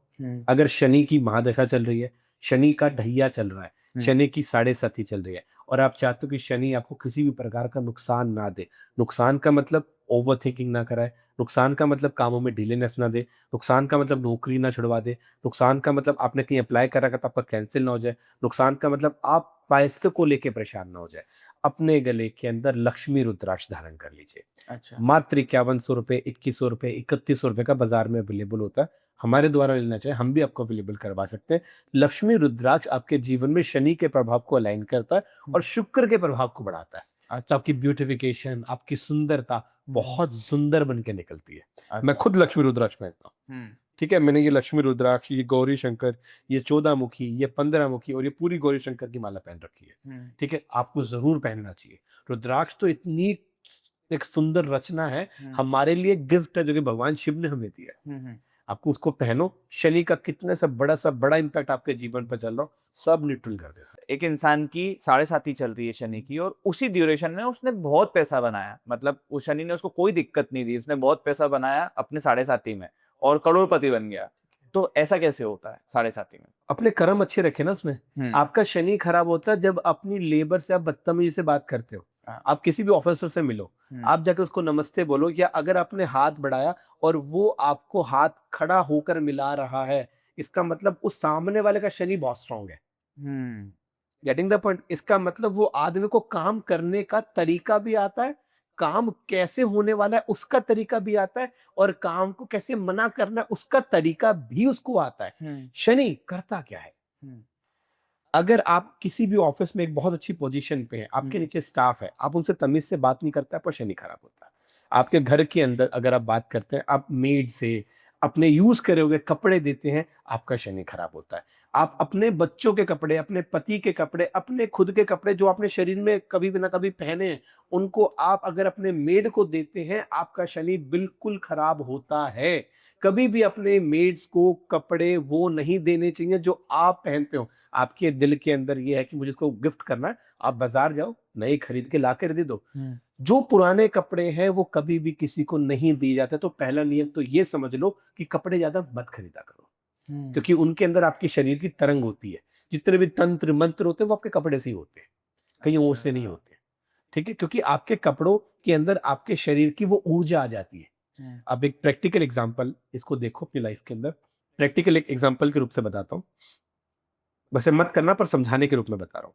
अगर शनि की महादशा चल रही है, शनि का ढैया चल रहा है, शनि की साढ़े साथी चल रही है, और आप चाहते हो कि शनि आपको किसी भी प्रकार का नुकसान ना दे। नुकसान का मतलब ओवर थिंकिंग ना कराए, नुकसान का मतलब कामों में ढीलेनेस ना दे, नुकसान का मतलब नौकरी ना छुड़वा दे, नुकसान का मतलब आपने कहीं अप्लाई कर रखा था आपका कैंसिल ना हो जाए, नुकसान का मतलब आप पैसे को लेके परेशान ना हो जाए। अपने गले के अंदर लक्ष्मी रुद्राक्ष धारण कर लीजिए। अच्छा। मात्र 5100 रुपए, 2100 रुपए, 3100 रुपए का बाजार में अवेलेबल होता है। हमारे द्वारा लेना चाहिए, हम भी आपको अवेलेबल करवा सकते हैं। लक्ष्मी रुद्राक्ष आपके जीवन में शनि के प्रभाव को अलाइन करता है और शुक्र के प्रभाव को बढ़ाता है। तो आपकी ब्यूटिफिकेशन, आपकी सुंदरता बहुत सुंदर बन के निकलती है। मैं खुद लक्ष्मी रुद्राक्ष पहनता हूँ। ठीक है, मैंने ये लक्ष्मी रुद्राक्ष, ये गौरी शंकर, ये 14 मुखी, ये 15 मुखी और ये पूरी गौरी शंकर की माला पहन रखी है। ठीक है, आपको जरूर पहनना चाहिए। रुद्राक्ष तो इतनी एक सुंदर रचना है, हमारे लिए गिफ्ट है जो कि भगवान शिव ने हमें दिया है। आपको उसको पहनो, शनि का कितने सा बड़ा इम्पैक्ट आपके जीवन पर चल रहा हो, सब न्यूट्रल कर देगा। एक इंसान की साढ़े साथी चल रही है शनि की, और उसी ड्यूरेशन में उसने बहुत पैसा बनाया, मतलब उस शनि ने उसको कोई दिक्कत नहीं दी, उसने बहुत पैसा बनाया अपने साढ़े साथी में और करोड़पति बन गया। तो ऐसा कैसे होता है साढ़े साथी में? अपने कर्म अच्छे रखे ना उसमें। आपका शनि खराब होता है जब अपनी लेबर से आप बदतमीजी से बात करते हो। आप किसी भी ऑफिसर से मिलो, आप जाके उसको नमस्ते बोलो, या अगर आपने हाथ बढ़ाया और वो आपको हाथ खड़ा होकर मिला रहा है, इसका मतलब उस सामने वाले का शनि बहुत स्ट्रांग है। Getting the point? इसका मतलब वो आदमी को काम करने का तरीका भी आता है, काम कैसे होने वाला है उसका तरीका भी आता है, और काम को कैसे मना करना है उसका तरीका भी उसको आता है। शनि करता क्या है? अगर आप किसी भी ऑफिस में एक बहुत अच्छी पोजीशन पे हैं, आपके नीचे स्टाफ है, आप उनसे तमीज से बात नहीं करते, आपका शनि खराब होता है। आपके घर के अंदर अगर आप बात करते हैं, आप मेड से अपने यूज करे हुए कपड़े देते हैं, आपका शनि खराब होता है। आप अपने बच्चों के कपड़े, अपने पति के कपड़े, अपने खुद के कपड़े जो आपने शरीर में कभी भी ना कभी पहने हैं, उनको आप अगर अपने मेड को देते हैं, आपका शनि बिल्कुल खराब होता है। कभी भी अपने मेड्स को कपड़े वो नहीं देने चाहिए जो आप पहनते हो। आपके दिल के अंदर ये है कि मुझे इसको गिफ्ट करना है, आप बाजार जाओ, नए खरीद के ला कर दे दो। जो पुराने कपड़े हैं वो कभी भी किसी को नहीं दिए जाते। तो पहला नियम तो ये समझ लो कि कपड़े ज्यादा मत खरीदा करो, क्योंकि उनके अंदर आपकी शरीर की तरंग होती है। जितने भी तंत्र मंत्र होते हैं वो आपके कपड़े से ही होते हैं, कहीं और से नहीं होते। ठीक है, क्योंकि आपके कपड़ों के अंदर आपके शरीर की वो ऊर्जा आ जाती है। अब एक प्रैक्टिकल एग्जांपल इसको देखो अपनी लाइफ के अंदर, प्रैक्टिकल एक एग्जांपल के रूप से बताता हूँ। वैसे मत करना, पर समझाने के रूप में बता रहा हूँ।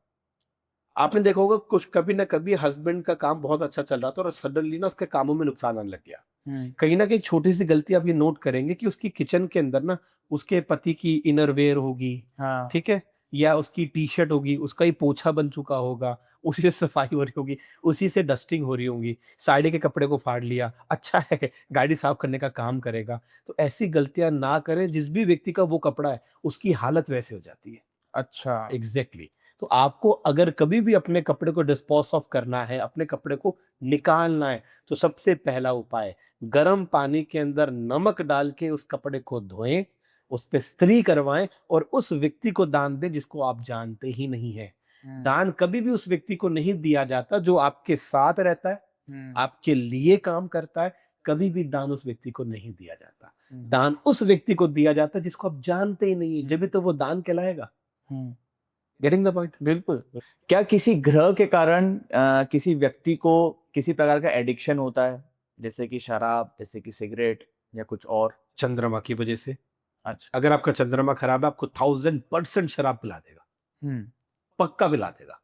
आपने देखा होगा कुछ कभी ना कभी हस्बैंड का काम बहुत अच्छा चल रहा था और सडनली ना उसके कामों में नुकसान आने लग गया। कहीं ना कहीं छोटी सी गलती आप ये नोट करेंगे कि उसकी किचन के अंदर ना उसके पति की इनरवेयर होगी, ठीक है, या उसकी टी शर्ट होगी, उसका ही पोछा बन चुका होगा, उसी से सफाई हो रही होगी, उसी से डस्टिंग हो रही होगी, साड़ी के कपड़े को फाड़ लिया, अच्छा है गाड़ी साफ करने का काम करेगा। तो ऐसी गलतियां ना करें। जिस भी व्यक्ति का वो कपड़ा है उसकी हालत वैसे हो जाती है। अच्छा। एग्जैक्टली तो आपको अगर कभी भी अपने कपड़े को डिस्पोज ऑफ करना है, अपने कपड़े को निकालना है, तो सबसे पहला उपाय, गर्म पानी के अंदर नमक डाल के उस कपड़े को धोएं, उस पे इस्त्री करवाएं और उस व्यक्ति को दान दें जिसको आप जानते ही नहीं है। दान कभी भी उस व्यक्ति को नहीं दिया जाता जो आपके साथ रहता है, आपके लिए काम करता है। कभी भी दान उस व्यक्ति को नहीं दिया जाता। दान उस व्यक्ति को दिया जाता है जिसको आप जानते ही नहीं है, जब भी तो वो दान कहलाएगा। Getting the point? बिल्कुल। क्या किसी ग्रह के कारण किसी व्यक्ति को किसी प्रकार का एडिक्शन होता है, जैसे कि शराब, जैसे कि सिगरेट या कुछ और? चंद्रमा की वजह से। अच्छा। अगर आपका चंद्रमा खराब है, आपको 1000% शराब पिला देगा, हम्म। पक्का पिला देगा,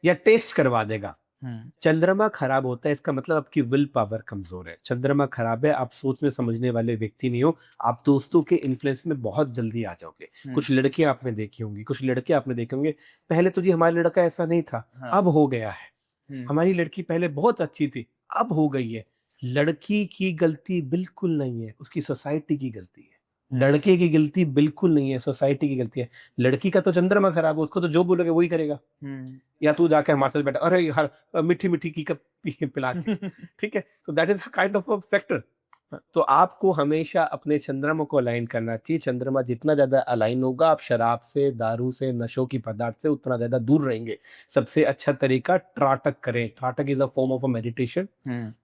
या टेस्ट करवा देगा। हम्म। चंद्रमा खराब होता है, इसका मतलब आपकी विल पावर कमजोर है। चंद्रमा खराब है, आप सोचने समझने वाले व्यक्ति नहीं हो, आप दोस्तों के इन्फ्लुएंस में बहुत जल्दी आ जाओगे। कुछ लड़कियां आपने देखी होंगी, कुछ लड़के आपने देखे होंगे, पहले तो जी हमारा लड़का ऐसा नहीं था, हाँ। अब हो गया है। हम्म। हमारी लड़की पहले बहुत अच्छी थी, अब हो गई है। लड़की की गलती बिल्कुल नहीं है, उसकी सोसाइटी की गलती है। लड़के की गलती बिल्कुल नहीं है, सोसाइटी की गलती है। लड़की का तो चंद्रमा खराब है, उसको तो जो बोलोगे वही करेगा। या तू जाके हमारे साथ बैठा, अरे यार मीठी मीठी की कप पिला के, ठीक है। तो that is kind of a factor. तो आपको हमेशा अपने चंद्रमा को अलाइन करना चाहिए। चंद्रमा जितना ज्यादा अलाइन होगा, आप शराब से, दारू से, नशों की पदार्थ से उतना ज्यादा दूर रहेंगे। सबसे अच्छा तरीका त्राटक करें। त्राटक is a form of a meditation.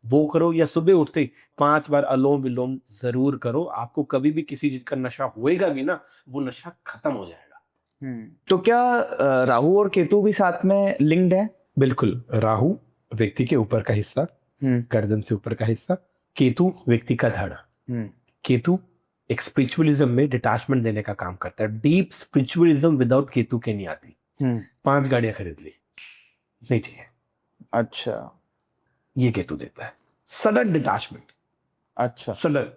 वो करो, या सुबह उठते ही 5 बार अलोम विलोम जरूर करो। आपको कभी भी किसी चीज का नशा होएगा भी ना, वो नशा खत्म हो जाएगा। तो क्या राहु और केतु भी साथ में लिंक्ड है? बिल्कुल। राहु व्यक्ति के ऊपर का हिस्सा, गर्दन से ऊपर का हिस्सा। केतु व्यक्ति का धड़। केतु एक स्पिरिचुअलिज्म में डिटैचमेंट देने का काम करता है। डीप स्पिरिचुअलिज्म विदाउट केतु के नहीं आती। 5 गाड़ियां खरीद ली, नहीं चाहिए। अच्छा। ये केतु देता है सडन डिटैचमेंट। अच्छा। सडन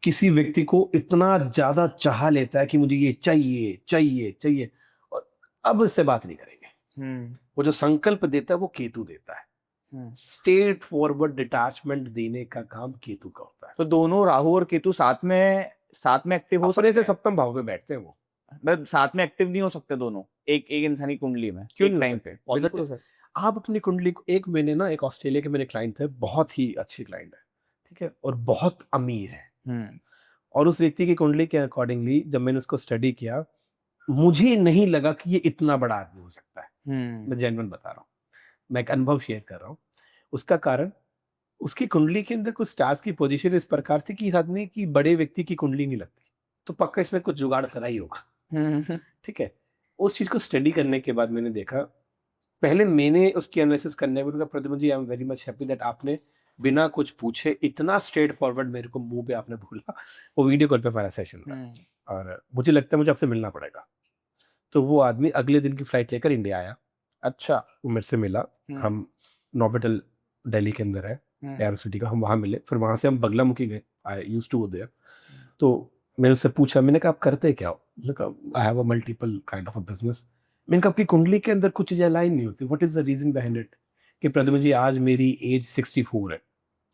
किसी व्यक्ति को इतना ज्यादा चाह लेता है कि मुझे ये चाहिए चाहिए चाहिए, और अब इससे बात नहीं करेंगे। वो जो संकल्प देता है वो केतु देता है। स्ट्रेट फॉरवर्ड डिटैचमेंट देने का काम केतु का होता है। तो दोनों राहु और केतु साथ में एक्टिव हो अपने सकते से हैं? सप्तम भाव में बैठते हैं वो। मतलब साथ में एक्टिव नहीं हो सकते दोनों एक एक इंसानी कुंडली में क्यों एक नहीं हो टाइम सकते? पे? हो सकते बिल्कुल। सर। आप अपनी कुंडली को, एक मैंने ना, एक ऑस्ट्रेलिया के मेरे क्लाइंट थे, बहुत ही अच्छे क्लाइंट है, ठीक है, और बहुत अमीर है। और उस व्यक्ति की कुंडली के अकॉर्डिंगली जब मैंने उसको स्टडी किया, मुझे नहीं लगा कि ये इतना बड़ा आदमी हो सकता है। मैं जेन्युइन बता रहा हूँ, मैं एक अनुभव शेयर कर रहा हूँ। उसका कारण, उसकी कुंडली के अंदर कुछ स्टार्स की पोजीशन इस प्रकार थी कि इस आदमी की बड़े व्यक्ति की कुंडली नहीं लगती, तो पक्का इसमें कुछ जुगाड़ करा ही होगा। ठीक है। उस चीज को स्टडी करने के बाद मैंने देखा, पहले मैंने उसकी एनालिसिस करने के बाद, Pradyuman ji I am very much happy that आपने बिना कुछ पूछे इतना स्ट्रेट फॉरवर्ड मेरे को मुंह पे आपने बोला। वो वीडियो कॉल पे हमारा सेशन था, और मुझे लगता है मुझे आपसे मिलना पड़ेगा। तो वो आदमी अगले दिन की फ्लाइट लेकर इंडिया आया। अच्छा। वो मेरे से मिला। हम नोबेटल दिल्ली के अंदर है, एयर सिटी का, हम वहाँ मिले। फिर वहाँ से हम बगलामुखी गए, I used to go there. तो मैंने उससे पूछा, मैंने कहा आप करते क्या हो? मैंने कहा I have a multiple kind of a business. मैंने कहा आपकी कुंडली के अंदर कुछ चीजें अलाइन नहीं होती, what is the reason behind it? कि प्रद्युमन जी आज मेरी एज 64 है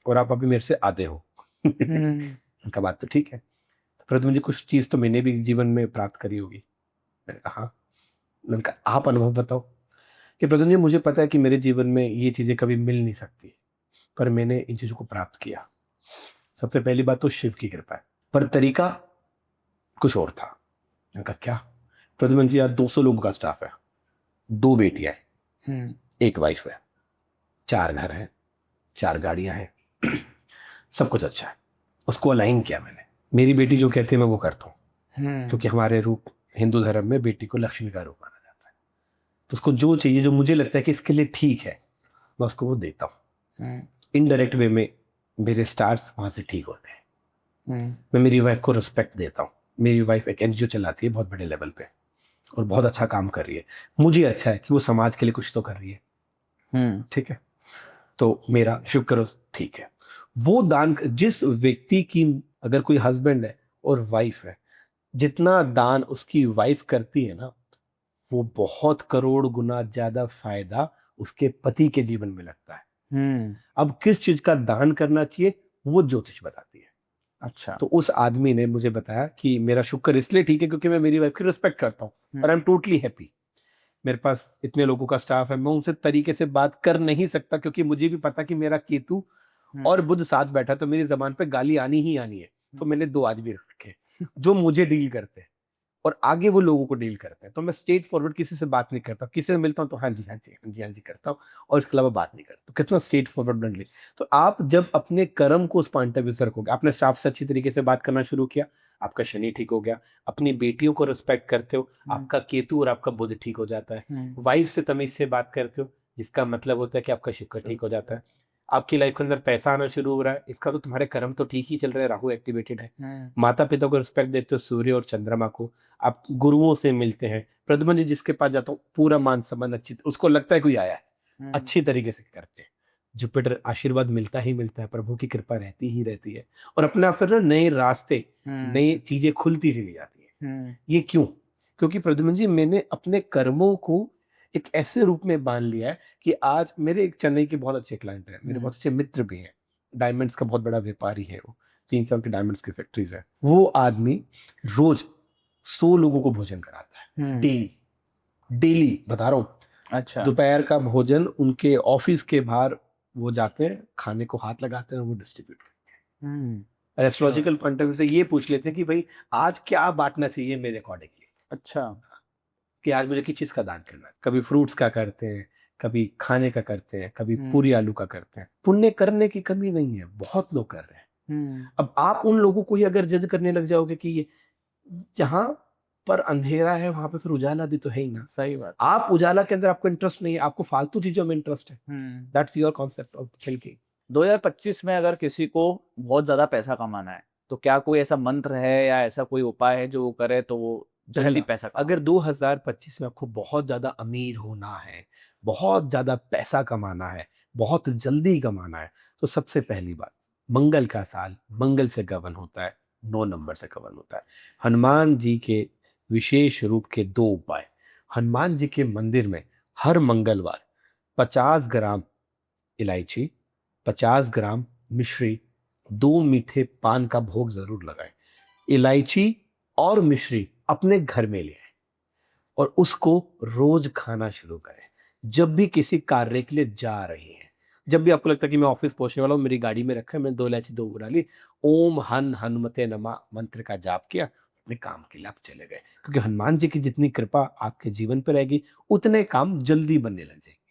और आप अभी मेरे से आधे हो। उनका बात तो ठीक है। तो प्रद्युमन जी कुछ चीज तो मैंने भी जीवन में प्राप्त करी होगी। मैंने कहा हाँ। मैंने कहा आप अनुभव बताओ। कि प्रद्युमन जी मुझे पता है कि मेरे जीवन में ये चीजें कभी मिल नहीं सकती, पर मैंने इन चीजों को प्राप्त किया। सबसे पहली बात तो शिव की कृपा है, पर तरीका कुछ और था। मैंने कहा क्या? प्रद्युमन जी आज 200 लोगों का स्टाफ है, 2 बेटियां हैं, 1 वाइफ है, 4 घर हैं, 4 गाड़ियां हैं, सब कुछ अच्छा है। उसको अलाइन किया मैंने। मेरी बेटी जो कहती है मैं वो करता हूँ, क्योंकि हमारे रूप हिंदू धर्म में बेटी को लक्ष्मी का रूप माना जाता है। तो उसको जो चाहिए, जो मुझे लगता है कि इसके लिए ठीक है, मैं उसको वो देता हूँ। इनडायरेक्ट वे में मेरे स्टार्स वहां से ठीक होते हैं। मैं मेरी वाइफ को रिस्पेक्ट देता हूँ। मेरी वाइफ एक एनजीओ चलाती है बहुत बड़े लेवल पे, और बहुत अच्छा काम कर रही है। मुझे अच्छा है कि वो समाज के लिए कुछ तो कर रही है, ठीक है। तो मेरा शुक्र ठीक है। वो दान, जिस व्यक्ति की, अगर कोई हस्बैंड है और वाइफ है, जितना दान उसकी वाइफ करती है ना, वो बहुत करोड़ गुना ज्यादा फायदा उसके पति के जीवन में लगता है। अब किस चीज का दान करना चाहिए वो ज्योतिष बताती है। अच्छा। तो उस आदमी ने मुझे बताया कि मेरा शुक्र इसलिए ठीक है क्योंकि मैं मेरी वाइफ की रिस्पेक्ट करता हूँ, और आई एम टोटली हैप्पी। मेरे पास इतने लोगों का स्टाफ है, मैं उनसे तरीके से बात कर नहीं सकता, क्योंकि मुझे भी पता कि मेरा केतु और बुध साथ बैठा, तो मेरी जबान पे गाली आनी ही आनी है। तो मैंने 2 आदमी रखे जो मुझे डील करते हैं, और आगे वो लोगों को डील करते हैं। तो मैं स्ट्रेट फॉरवर्ड किसी से बात नहीं करता, किसी से मिलता हूँ तो हाँ जी हाँ जी हाँ जी हाँ जी करता हूँ, और इसके अलावा बात नहीं करता। तो कितना स्ट्रेट फॉरवर्ड ब्लंटली। तो आप जब अपने कर्म को उस पॉइंट ऑफ व्यू से रखोगे, आपने स्टाफ से अच्छी तरीके से बात करना शुरू किया, आपका शनि ठीक हो गया, अपनी बेटियों को रिस्पेक्ट करते हो, आपका केतु और आपका बुध ठीक हो जाता है, वाइफ से तमीज से बात करते हो, जिसका मतलब होता है कि आपका शुक्र ठीक हो जाता है, आपकी लाइफ के अंदर पैसा आना शुरू हो रहा है, इसका तो तुम्हारे कर्म तो ठीक ही चल रहे हैं, राहु एक्टिवेटेड है। माता पिता को रिस्पेक्ट देते हो, सूर्य और चंद्रमा को, आप गुरुओं से मिलते हैं। प्रद्युम्न जी जिसके पास जाता हूँ पूरा मान सम्मान अच्छी, उसको लगता है कोई आया है, अच्छी तरीके से करते हैं। जुपिटर आशीर्वाद मिलता ही मिलता है, प्रभु की कृपा रहती ही रहती है, और अपना फिर ना नए रास्ते, नई चीजें खुलती चली जाती है। ये क्यों? क्योंकि प्रद्युम्न जी मैंने अपने कर्मों को एक ऐसे रूप में बांध लिया है कि आज मेरे एक चेन्नई के बहुत अच्छे क्लाइंट हैं, मेरे बहुत अच्छे मित्र भी हैं, डायमंड्स का बहुत बड़ा व्यापारी है वो, 3 साल की डायमंड्स की फैक्ट्रीज है। वो आदमी रोज 100 लोगों को भोजन कराता है, डेली डेली बता रहा हूँ। अच्छा। दोपहर का भोजन उनके ऑफिस के बाहर वो जाते हैं, खाने को हाथ लगाते हैं और वो डिस्ट्रीब्यूट करते हैं। एस्ट्रोलॉजिकल पॉइंट ऑफ व्यू से ये पूछ लेते हैं कि भाई आज क्या बांटना चाहिए मेरे अकॉर्डिंगली। अच्छा। कि आज मुझे किस चीज का दान करना है। कभी फ्रूट्स का करते हैं, कभी खाने का करते हैं, कभी पूरी आलू का करते हैं। पुण्य करने की कमी नहीं है, बहुत लोग कर रहे हैं। अब आप उन लोगों को ही अगर जज करने लग जाओगे कि ये जहां पर अंधेरा है वहां पे फिर उजाला भी तो है ही ना। सही बात। आप उजाला के अंदर आपको इंटरेस्ट नहीं है, आपको फालतू चीजों में इंटरेस्ट है। That's your concept of thinking. 2025 में अगर किसी को बहुत ज्यादा पैसा कमाना है तो क्या कोई ऐसा मंत्र है या ऐसा कोई उपाय है जो वो करे तो वो जल्दी पैसा कमा? अगर 2025 में आपको बहुत ज्यादा अमीर होना है, बहुत ज्यादा पैसा कमाना है, बहुत जल्दी कमाना है, तो सबसे पहली बात, मंगल का साल मंगल से गवर्न होता है, 9 नंबर से गवर्न होता है। हनुमान जी के विशेष रूप के 2 उपाय। हनुमान जी के मंदिर में हर मंगलवार 50 ग्राम इलायची, 50 ग्राम मिश्री, 2 मीठे पान का भोग जरूर लगाएं। इलायची और मिश्री अपने घर में ले आए और उसको रोज खाना शुरू करें। जब भी किसी कार्य के लिए जा रहे हैं, जब भी आपको लगता है कि मैं ऑफिस पहुंचने वाला हूं, मेरी गाड़ी में रखा है, मैंने 2 इलायची 2 बुरा ली, ओम हन हनुमते नमः मंत्र का जाप किया, अपने काम के लिए आप चले गए। क्योंकि हनुमान जी की जितनी कृपा आपके जीवन पर रहेगी, उतने काम जल्दी बनने लग जाएंगे।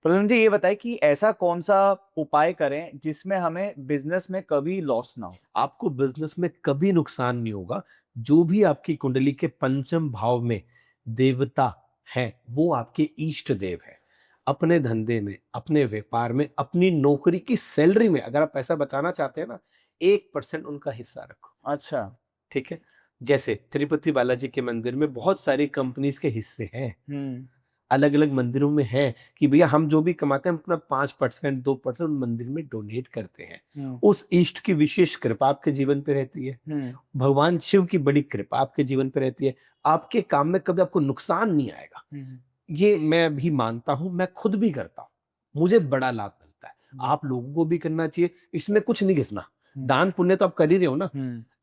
प्रवीण जी ये बताएं कि ऐसा कौन सा उपाय करें जिसमें हमें बिजनेस में कभी लॉस ना हो? आपको बिजनेस में कभी नुकसान नहीं होगा। जो भी आपकी कुंडली के पंचम भाव में देवता है, वो आपके इष्ट देव है। अपने धंधे में, अपने व्यापार में, अपनी नौकरी की सैलरी में अगर आप पैसा बचाना चाहते हैं ना, 1% उनका हिस्सा रखो। अच्छा। ठीक है। जैसे तिरुपति बालाजी के मंदिर में बहुत सारी कंपनीज के हिस्से हैं, अलग अलग मंदिरों में है कि भैया हम जो भी कमाते हैं अपना 5% 2% उन मंदिर में डोनेट करते हैं। उस इष्ट की विशेष कृपा आपके जीवन पे रहती है। भगवान शिव की बड़ी कृपा आपके जीवन पे रहती है। आपके काम में कभी आपको नुकसान नहीं आएगा। ये मैं भी मानता हूं, मैं खुद भी करता हूं, मुझे बड़ा लाभ मिलता है। आप लोगों को भी करना चाहिए, इसमें कुछ नहीं घिसना। दान पुण्य तो आप कर ही रहे हो ना,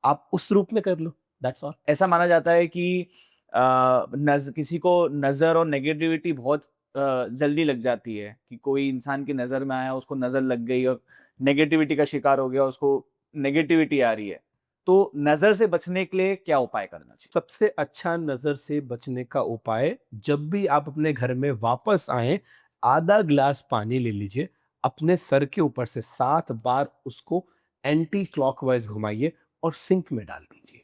आप उस रूप में कर लो, दैट्स ऑल। ऐसा माना जाता है कि किसी को नजर और नेगेटिविटी बहुत जल्दी लग जाती है कि कोई इंसान की नजर में आया, उसको नजर लग गई और नेगेटिविटी का शिकार हो गया, उसको नेगेटिविटी आ रही है। तो नजर से बचने के लिए क्या उपाय करना चाहिए? सबसे अच्छा नजर से बचने का उपाय, जब भी आप अपने घर में वापस आए, आधा ग्लास पानी ले लीजिए, अपने सर के ऊपर से 7 बार उसको एंटी क्लॉकवाइज घुमाइए और सिंक में डाल दीजिए।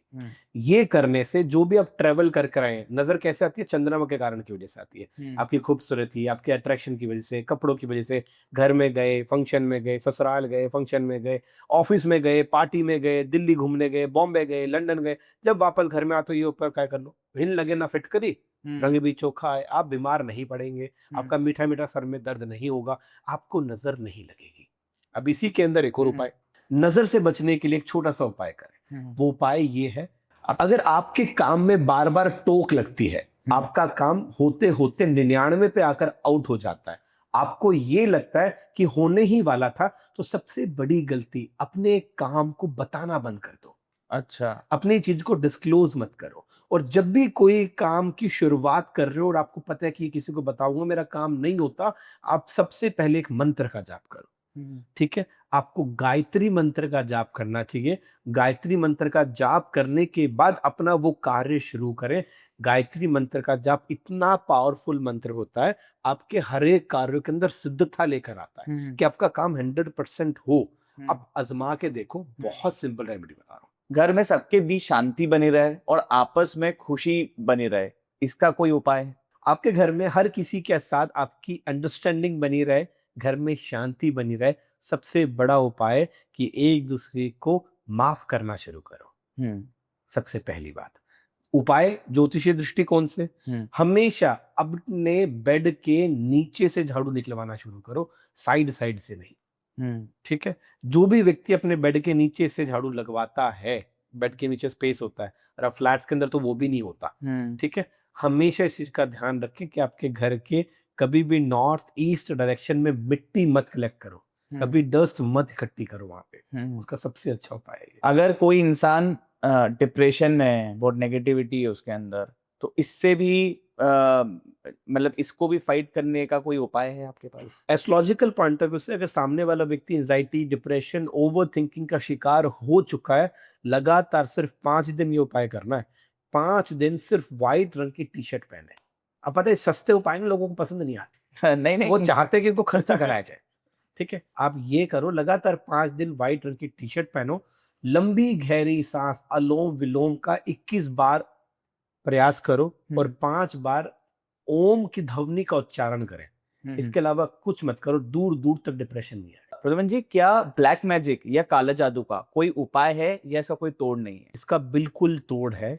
ये करने से जो भी आप ट्रेवल कर आए हैं, नजर कैसे आती है? चंद्रमा के कारण की वजह से आती है। आपकी खूबसूरती, आपके अट्रैक्शन की वजह से, कपड़ों की वजह से, घर में गए, फंक्शन में गए, ससुराल गए, फंक्शन में गए, ऑफिस में गए, पार्टी में गए, दिल्ली घूमने गए, बॉम्बे गए, लंदन गए, जब वापस घर में आते हो ये ऊपर क्या कर लो, भिन लगे ना फिट करी, रंग भी चोखा है, आप बीमार नहीं पड़ेंगे, आपका मीठा मीठा सर में दर्द नहीं होगा, आपको नजर नहीं लगेगी। अब इसी के अंदर एक और उपाय, नजर से बचने के लिए एक छोटा सा उपाय करें। वो उपाय ये है, अगर आपके काम में बार बार टोक लगती है, आपका काम होते होते 99 पे आकर आउट हो जाता है, आपको ये लगता है कि होने ही वाला था, तो सबसे बड़ी गलती, अपने काम को बताना बंद कर दो। अच्छा। अपनी चीज को डिस्क्लोज मत करो। और जब भी कोई काम की शुरुआत कर रहे हो और आपको पता है कि किसी को बताऊंगा मेरा काम नहीं होता, आप सबसे पहले एक मंत्र का जाप करो। ठीक है, आपको गायत्री मंत्र का जाप करना चाहिए। गायत्री मंत्र का जाप करने के बाद अपना वो कार्य शुरू करें। गायत्री मंत्र का जाप इतना पावरफुल मंत्र होता है, आपके हर एक कार्य के अंदर सिद्धता लेकर आता है कि आपका काम 100% हो। आप आजमा के देखो, बहुत सिंपल रेमेडी बता रहा हूँ। घर में सबके बीच शांति बनी रहे और आपस में खुशी बनी रहे, इसका कोई उपाय है? आपके घर में हर किसी के साथ आपकी अंडरस्टैंडिंग बनी रहे, घर में शांति बनी रहे, सबसे बड़ा उपाय है कि एक दूसरे को माफ करना शुरू करो। सबसे पहली बात। उपाय ज्योतिषीय दृष्टिकोण से हमेशा अपने बेड के नीचे से झाड़ू निकलवाना शुरू करो, साइड साइड से नहीं। ठीक है। जो भी व्यक्ति अपने बेड के नीचे से झाड़ू लगवाता है, बेड के नीचे स्पेस होता है, और फ्लैट्स के अंदर तो वो भी नहीं होता। ठीक है। हमेशा इस चीज का ध्यान रखें कि आपके घर के कभी भी नॉर्थ ईस्ट डायरेक्शन में मिट्टी मत कलेक्ट करो, कभी डस्ट मत इकट्ठी करो वहां पे। उसका सबसे अच्छा उपाय है ये। अगर कोई इंसान डिप्रेशन में है, बहुत नेगेटिविटी है उसके अंदर, तो इससे भी मतलब इसको भी फाइट करने का कोई उपाय है आपके पास? एस्ट्रोलॉजिकल पॉइंट ऑफ व्यू से अगर सामने वाला व्यक्ति एंजाइटी, डिप्रेशन, ओवर थिंकिंग का शिकार हो चुका है, लगातार सिर्फ 5 दिन ये उपाय करना है। 5 दिन सिर्फ व्हाइट रंग की टी शर्ट पहने। अब पता है सस्ते उपाय ना लोगों को पसंद नहीं आते। नहीं वो नहीं। चाहते कि इनको खर्चा कराया जाए। ठीक है। आप ये करो, लगातार 5 दिन व्हाइट रंग की टी शर्ट पहनो, लंबी गहरी सांस अलोम विलोम का 21 बार प्रयास करो और 5 बार ओम की ध्वनि का उच्चारण करें। इसके अलावा कुछ मत करो, दूर दूर तक डिप्रेशन नहीं आएगा। प्रद्युमन जी, क्या ब्लैक मैजिक या काला जादू का कोई उपाय है या ऐसा कोई तोड़ नहीं है? इसका बिल्कुल तोड़ है।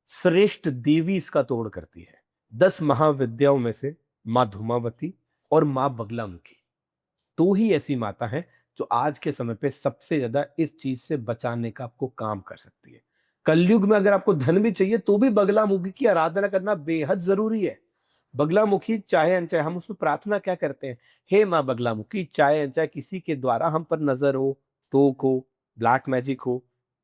श्रेष्ठ देवी इसका तोड़ करती है। 10 महाविद्याओं में से माँ धूमावती और माँ बगलामुखी 2 ही ऐसी माता है जो आज के समय पे सबसे ज्यादा इस चीज से बचाने का आपको काम कर सकती है। कलयुग में अगर आपको धन भी चाहिए तो भी बगलामुखी की आराधना करना बेहद जरूरी है। बगलामुखी चाहे अनचाहे, हम उसमें प्रार्थना क्या करते हैं, हे माँ बगलामुखी, चाहे अनचाहे किसी के द्वारा हम पर नजर हो, टोक हो, ब्लैक मैजिक हो,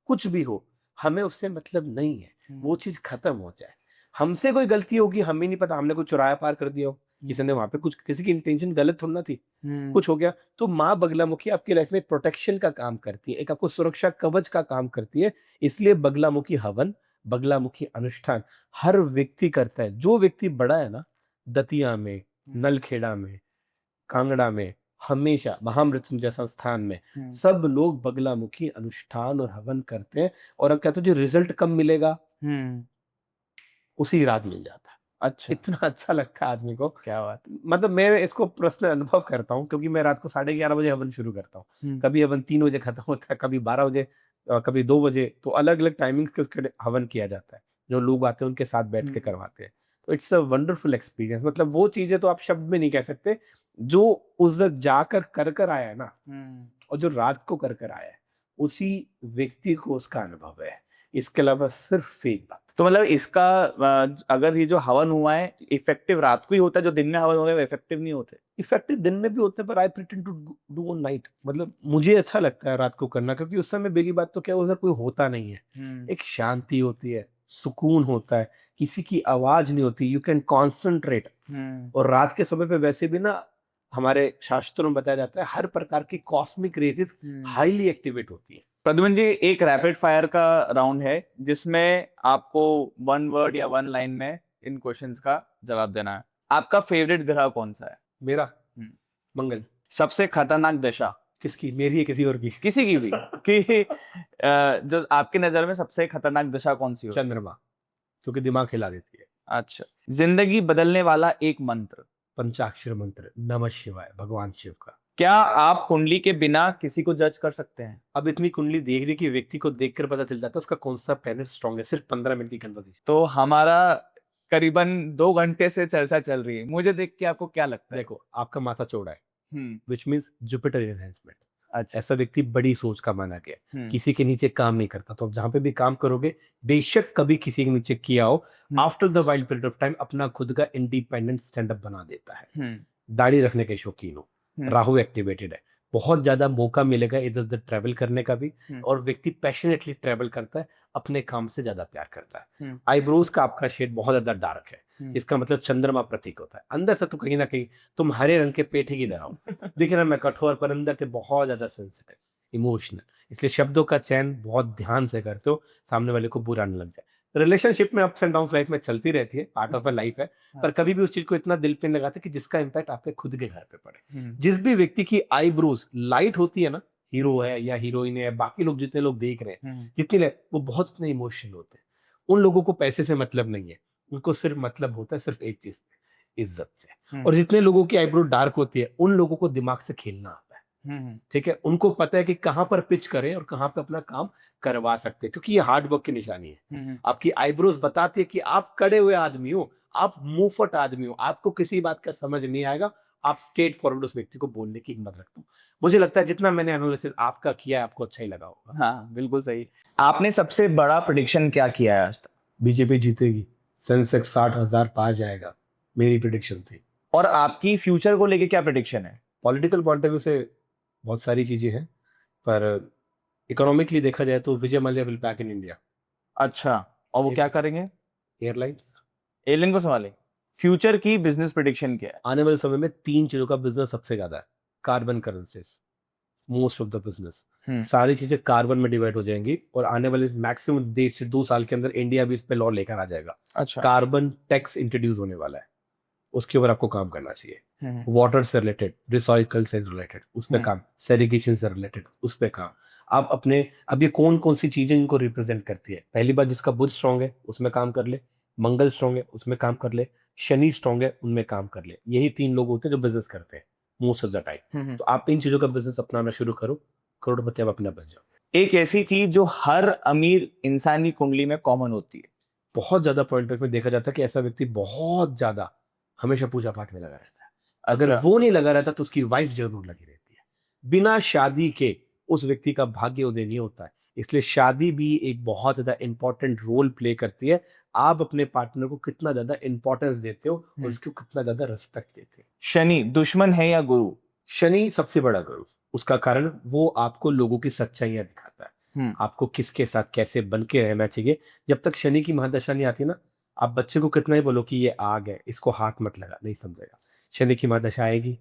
कुछ भी हो, हमें उससे मतलब नहीं है। वो चीज खत्म हो जाए। हमसे कोई गलती होगी, हमें नहीं पता, हमने कुछ चौराया पार कर दिया हो, किसी ने वहां पे कुछ, किसी की इंटेंशन गलत थोड़ी ना थी, कुछ हो गया, तो माँ बगलामुखी आपकी लाइफ में प्रोटेक्शन का काम करती है, एक आपको सुरक्षा कवच का काम करती है। इसलिए बगलामुखी हवन, बगलामुखी अनुष्ठान हर व्यक्ति करता है। जो व्यक्ति बड़ा है ना, दतिया में, नलखेड़ा में, कांगड़ा में, हमेशा महामृत्युंजय संस्थान में सब लोग बगलामुखी अनुष्ठान और हवन करते हैं। और अब कहते हो जी रिजल्ट कब मिलेगा, उसी रात मिल जाता है। अच्छा, इतना अच्छा लगता है आदमी को। क्या बात। मतलब मैं इसको पर्सनल अनुभव करता हूँ, क्योंकि मैं रात को 11:30 बजे हवन शुरू करता हूँ। कभी हवन 3 बजे खत्म होता है, कभी 12 बजे, कभी 2 बजे, तो अलग अलग टाइमिंग्स के उसके हवन किया जाता है। जो लोग आते हैं उनके साथ बैठ के करवाते हैं। तो इट्स अ वंडरफुल एक्सपीरियंस। मतलब वो चीजें तो आप शब्द में नहीं कह सकते, जो उस वक्त जाकर कर आया है ना, और जो रात को कर आया है, उसी व्यक्ति को उसका अनुभव है। इसके अलावा सिर्फ फेक बात। तो मतलब इसका अगर ये जो हवन हुआ है इफेक्टिव रात को ही होता है, जो दिन में हवन हो रहे हैं इफेक्टिव नहीं होते? इफेक्टिव दिन में भी होते हैं, पर I pretend to do on night. मतलब मुझे अच्छा लगता है रात को करना, क्योंकि उस समय बेगी बात तो क्या, उधर कोई होता नहीं है। एक शांति होती है, सुकून होता है, किसी की आवाज नहीं होती, यू कैन कॉन्सेंट्रेट। और रात के समय पे वैसे भी ना, हमारे शास्त्रों में बताया जाता है हर प्रकार की कॉस्मिक रेजेस हाईली एक्टिवेट होती है। प्रद्युमन जी, एक रैपिड फायर का राउंड है जिसमें आपको 1 वर्ड या 1 लाइन में इन क्वेश्चंस का जवाब देना है। आपका फेवरेट ग्रह कौन सा है? मेरा मंगल। सबसे खतरनाक दशा? किसकी, मेरी है किसी और की? किसी की भी कि जो आपकी नजर में सबसे खतरनाक दशा कौन सी हो? चंद्रमा, क्योंकि दिमाग हिला देती है। अच्छा, जिंदगी बदलने वाला एक मंत्र? पंचाक्षर मंत्र, नमः शिवाय, भगवान शिव का। क्या आप कुंडली के बिना किसी को जज कर सकते हैं? अब इतनी कुंडली देखने की व्यक्ति को देखकर पता चल जाता है उसका कौन सा प्लैनेट स्ट्रांग है, सिर्फ 15 मिनट की कन्वर्सेशन। तो हमारा करीबन 2 घंटे से चर्चा चल रही है, मुझे देख के आपको क्या लगता है? देखो, आपका माथा चौड़ा है, हम्म विच मीन्स जुपिटर एनहांसमेंट। अच्छा। ऐसा व्यक्ति बड़ी सोच का माना गया, किसी के नीचे काम नहीं करता। तो आप जहां पे भी काम करोगे, बेशक कभी किसी के नीचे किया हो, after the wild period of time अपना खुद का इंडिपेंडेंट स्टैंड अप बना देता है। दाढ़ी रखने के शौकीन हो, राहु एक्टिवेटेड है, बहुत ज्यादा मौका मिलेगा इधर उधर ट्रैवल करने का भी, और व्यक्ति पैशनेटली ट्रैवल करता है, अपने काम से ज्यादा प्यार करता है। आईब्रोज का आपका शेड बहुत ज्यादा डार्क है, इसका मतलब चंद्रमा प्रतीक होता है। अंदर से तो कहीं ना कहीं तुम हरे रंग के पेठे की तरह हो, दिख रहा मैं कठोर, पर अंदर से बहुत ज्यादा सेंसिटिव, इमोशनल, इसलिए शब्दों का चयन बहुत ध्यान से करते हो, सामने वाले को बुरा न लग जाए। रिलेशनशिप में अप्स एंड डाउन लाइफ में चलती रहती है, पार्ट ऑफ अ लाइफ है, पर कभी भी उस चीज को इतना दिल पे नहीं लगाते कि जिसका इम्पैक्ट आपके खुद के घर पे पड़े। जिस भी व्यक्ति की आईब्रोज लाइट होती है ना, हीरो है या हीरोइन है, बाकी लोग जितने लोग देख रहे हैं, जितने वो बहुत इतने इमोशनल होते हैं। उन लोगों को पैसे से मतलब नहीं है, उनको सिर्फ मतलब होता है सिर्फ एक चीज से, इज्जत से। और जितने लोगों की आईब्रो डार्क होती है, उन लोगों को दिमाग से खेलना आता है, ठीक है, उनको पता है कि कहां पर पिच करें और कहां पे अपना काम करवा सकते हैं, क्योंकि ये हार्ड वर्क की निशानी है। आपकी आईब्रोज बताती है कि आप कड़े हुए आदमी हो, आप मुंहफट आदमी हो, आपको किसी बात का समझ नहीं आएगा, आप स्ट्रेट फॉरवर्ड उस व्यक्ति को बोलने की हिम्मत रखते हो। मुझे लगता है जितना मैंने एनालिसिस आपका किया है, आपको अच्छा ही लगा होगा। हाँ बिल्कुल सही। आपने सबसे बड़ा प्रेडिक्शन क्या किया है आज तक? बीजेपी जीतेगी, सेंसेक्स 60,000 पार जाएगा, मेरी प्रिडिक्शन थी। और आपकी फ्यूचर को लेके क्या प्रेडिक्शन है? पॉलिटिकल पॉइंट ऑफ व्यू से बहुत सारी चीजें हैं, पर इकोनॉमिकली देखा जाए तो Vijay Mallya will back in India. अच्छा, और वो क्या करेंगे? एयरलाइंस। एलियन को संभाले। फ्यूचर की बिजनेस प्रेडिक्शन क्या है? आने वाले समय में 3 चीजों का बिजनेस सबसे ज्यादा है। Carbon currencies, most of the business, सारी चीजें कार्बन में डिवाइड हो जाएंगी, और आने वाले मैक्सिमम 1.5 से 2 साल के अंदर इंडिया भी इस पे लॉ लेकर आ जाएगा। अच्छा। कार्बन टैक्स इंट्रोड्यूस होने वाला है, उसके ऊपर आपको काम करना चाहिए। वाटर से रिलेटेड, रिसाइकल से रिलेटेड उस पर काम, सेरिगेशन से रिलेटेड उस पर काम। आप अपने, अब ये कौन कौन सी चीजें इनको रिप्रेजेंट करती है, पहली बात जिसका बुध स्ट्रांग है उसमें काम कर ले, मंगल स्ट्रांग है उसमें काम कर ले, शनि स्ट्रांग है उनमें काम कर ले। यही 3 लोग होते हैं जो बिजनेस करते हैं मोस्ट ऑफ द टाइम। तो आप इन चीजों का बिजनेस अपनाना शुरू करो, करोड़पति आप अपना बन जाओ। एक ऐसी चीज जो हर अमीर इंसान की कुंडली में कॉमन होती है। बहुत ज्यादा पॉइंट ऑफ व्यू देखा जाता है कि ऐसा व्यक्ति बहुत ज्यादा हमेशा पूजा पाठ में लगा रहता है। अगर वो नहीं लगा रहता तो उसकी वाइफ जरूर लगी रहती है। बिना शादी के उस व्यक्ति का भाग्य उदय नहीं होता है, इसलिए शादी भी एक बहुत ज्यादा इंपॉर्टेंट रोल प्ले करती है। आप अपने पार्टनर को कितना ज्यादा इंपॉर्टेंस देते हो और उसको कितना ज्यादा रिस्पेक्ट देते हो। शनि दुश्मन है या गुरु? शनि सबसे बड़ा गुरु, उसका कारण वो आपको लोगों की सच्चाइयां दिखाता है, आपको किसके साथ कैसे बन के रहना चाहिए। जब तक शनि की महादशा नहीं आती ना, आप बच्चे को कितना ही बोलो कि ये आग है, इसको हाथ मत लगा, नहीं समझेगा। शनि की महादशा आएगी,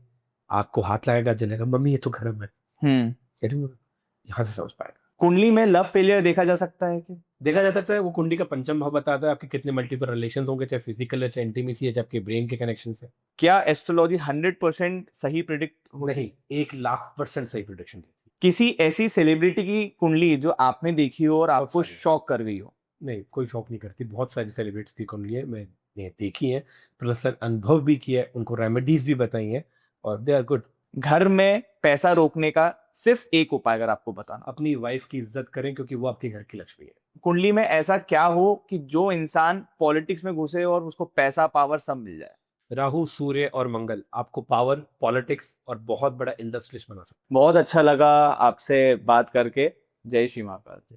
आग को हाथ लगाएगा, जलेगा, मम्मी ये तो गर्म है, यहाँ से समझ पाएगा। कुंडली में लव फेलियर देखा जा सकता है कि? देखा जाता है, वो कुंडली का पंचम भाव बताता है आपके कितने मल्टीपल रिलेशंस होंगे, चाहे फिजिकल है, चाहे इंटीमेसी है, चाहे आपके ब्रेन के कनेक्शन से। क्या एस्ट्रोलॉजी 100% सही प्रिडिक्ट नहीं, 1,00,000% सही प्रिडिक्शन देती है। किसी ऐसी सेलिब्रिटी की कुंडली जो आपने देखी हो और आपको शॉक कर गई हो? नहीं, कोई शॉक नहीं करती। बहुत सारी सेलिब्रिटीज की कुंडली है, मैंने देखी है, प्लस अनुभव भी किया है, उनको रेमेडीज भी बताई हैं, और दे आर गुड। घर में पैसा रोकने का सिर्फ एक उपाय अगर आपको बताना? अपनी वाइफ की इज्जत करें, क्योंकि वो आपके घर की लक्ष्मी है। कुंडली में ऐसा क्या हो कि जो इंसान पॉलिटिक्स में घुसे और उसको पैसा पावर सब मिल जाए? राहु, सूर्य और मंगल आपको पावर, पॉलिटिक्स और बहुत बड़ा इंडस्ट्रियलिस्ट बना सकते हैं। बहुत अच्छा लगा आपसे बात करके। जय श्री महाकाल।